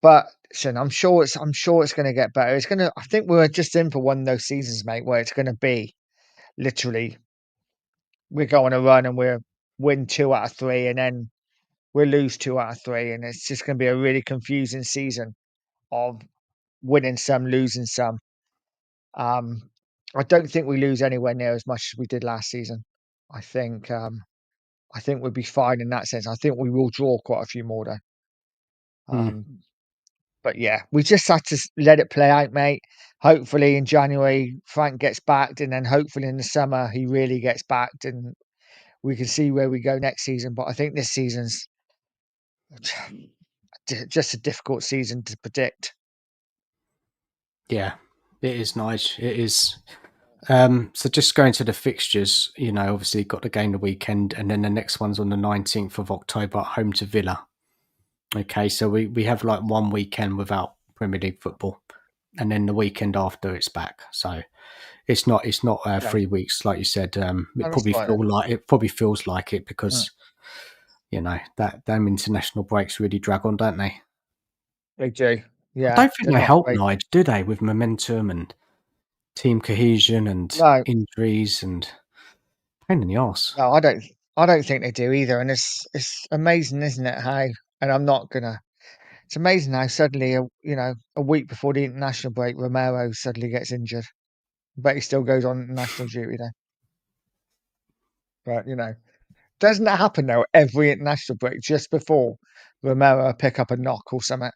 But listen, I'm sure it's going to get better. I think we're just in for one of those seasons, mate, where it's going to be literally we go on a run and we win 2 out of 3, and then we lose 2 out of 3, and it's just going to be a really confusing season of winning some, losing some. I don't think we lose anywhere near as much as we did last season. I think we'll be fine in that sense. I think we will draw quite a few more though. But yeah, we just have to let it play out, mate. Hopefully in January Frank gets backed, and then hopefully in the summer he really gets backed, and we can see where we go next season. But I think this season's just a difficult season to predict. Yeah, it is, Nige. It is. So just going to the fixtures, obviously got the game the weekend, and then the next one's on the 19th of October, home to Villa. Okay, so we have like one weekend without Premier League football, and then the weekend after it's back. So it's not 3 weeks like you said. It probably feels like it because that them international breaks really drag on, don't they? They do. Yeah, I don't think they're they not help, great. Nige, do they, with momentum and team cohesion and No, injuries and pain in the arse. no, I don't think they do either. And it's amazing, isn't it? How, and I'm not gonna. It's amazing how suddenly, a week before the international break, Romero suddenly gets injured, but he still goes on national duty then. But doesn't that happen though every international break just before Romero pick up a knock or something?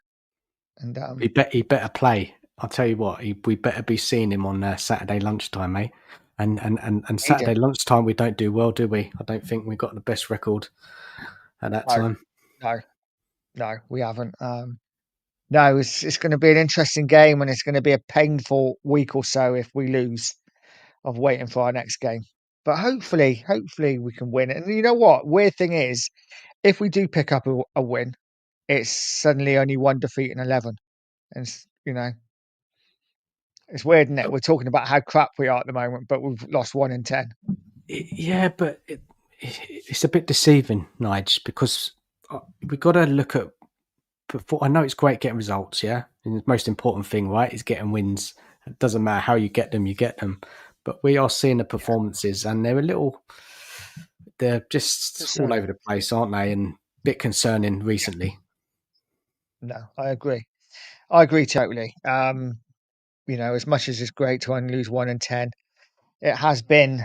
And He better play. I'll tell you what, we better be seeing him on Saturday lunchtime, mate. And Saturday lunchtime we don't do well, do we? I don't think we got the best record at that time. No, we haven't. No, it's going to be an interesting game, and it's going to be a painful week or so if we lose, of waiting for our next game. But hopefully we can win. And you know what? Weird thing is, if we do pick up a win, it's suddenly only 1 defeat in 11. And it's weird, isn't it? We're talking about how crap we are at the moment, but we've lost 1 in 10. Yeah, but it's a bit deceiving, Nige, because we've got to look at. I know it's great getting results, yeah, and the most important thing, right, is getting wins. It doesn't matter how you get them. But we are seeing the performances, and they're just all over the place, aren't they? And a bit concerning recently. No, I agree. I agree totally. As much as it's great to only lose 1 in 10, it has been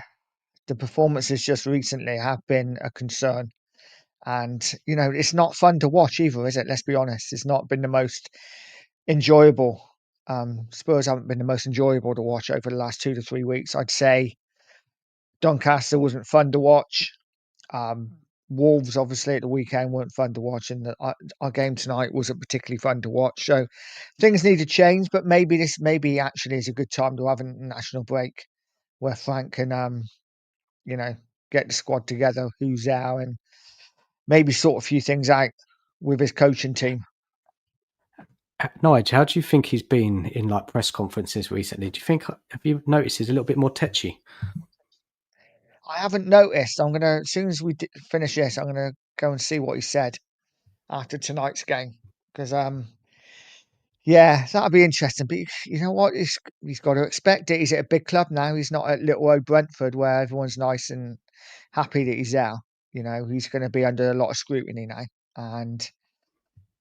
the performances just recently have been a concern. And it's not fun to watch either, is it? Let's be honest. It's not been the most enjoyable. Spurs haven't been the most enjoyable to watch over the last 2 to 3 weeks. I'd say Doncaster wasn't fun to watch. Wolves, obviously, at the weekend weren't fun to watch, and our game tonight wasn't particularly fun to watch. So things need to change, but maybe actually is a good time to have an international break where Frank can, get the squad together, who's there, and maybe sort a few things out with his coaching team. Nige, how do you think he's been in like press conferences recently? Have you noticed he's a little bit more tetchy? I haven't noticed. As soon as we finish this, I'm gonna go and see what he said. after tonight's game because yeah, that'll be interesting. But you know what? He's got to expect it. He's at a big club now. He's not at little old Brentford where everyone's nice and happy that he's there. You know, he's going to be under a lot of scrutiny now. And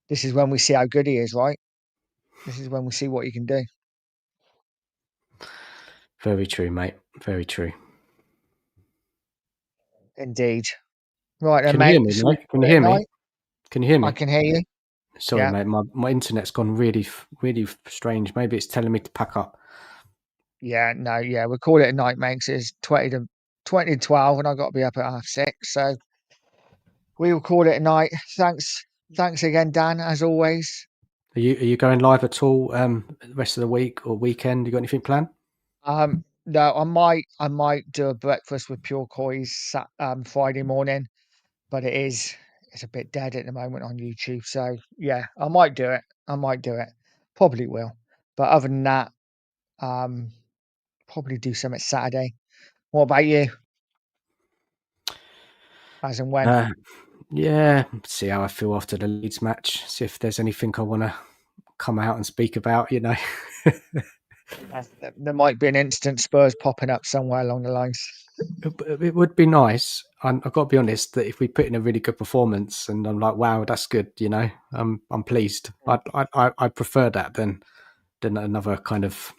this is when we see how good he is, right? This is when we see what he can do. Very true, mate. Very true. Indeed. Right then, Can you hear me, mate? mate? Can you hear me? Can you hear me? I can hear you. Sorry, Yeah. mate. My internet's gone really strange. Maybe it's telling me to pack up. Yeah, no, yeah. We'll call it a night, mate. 'Cause it's 20 to 12 and I've got to be up at 6:30. So we will call it a night. Thanks again, Dan, as always. Are you going live at all the rest of the week or weekend? You got anything planned? No, I might do a breakfast with Pure Coys Friday morning, but it's a bit dead at the moment on YouTube. So yeah, I might do it. Probably will. But other than that, probably do something Saturday. What about you? As and when? Yeah, see how I feel after the Leeds match. See if there's anything I want to come out and speak about. You know. There might be an instant Spurs popping up somewhere along the lines. It would be nice. I've got to be honest that if we put in a really good performance, and I'm like, wow, that's good. You know, I'm pleased. I prefer that than another kind of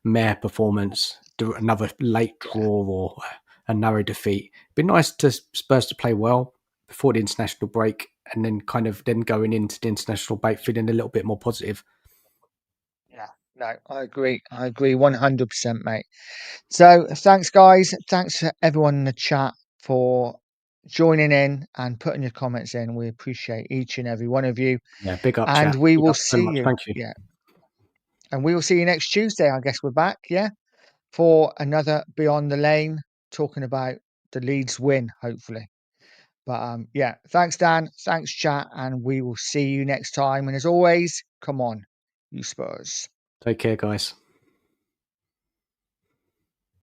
meh performance, another late draw or a narrow defeat. It'd be nice to Spurs to play well before the international break, and then kind of going into the international break feeling a little bit more positive. Yeah, no, I agree 100%, mate. So thanks, guys. Thanks to everyone in the chat for joining in and putting your comments in. We appreciate each and every one of you. Yeah, big up, And chat. we Big will up so see much. you. Thank you. Yeah. And we will see you next Tuesday. I guess we're back, yeah, for another Beyond the Lane, talking about the Leeds win, hopefully. But yeah, thanks, Dan. Thanks, chat. And we will see you next time. And as always, come on, you Spurs. Take care, guys.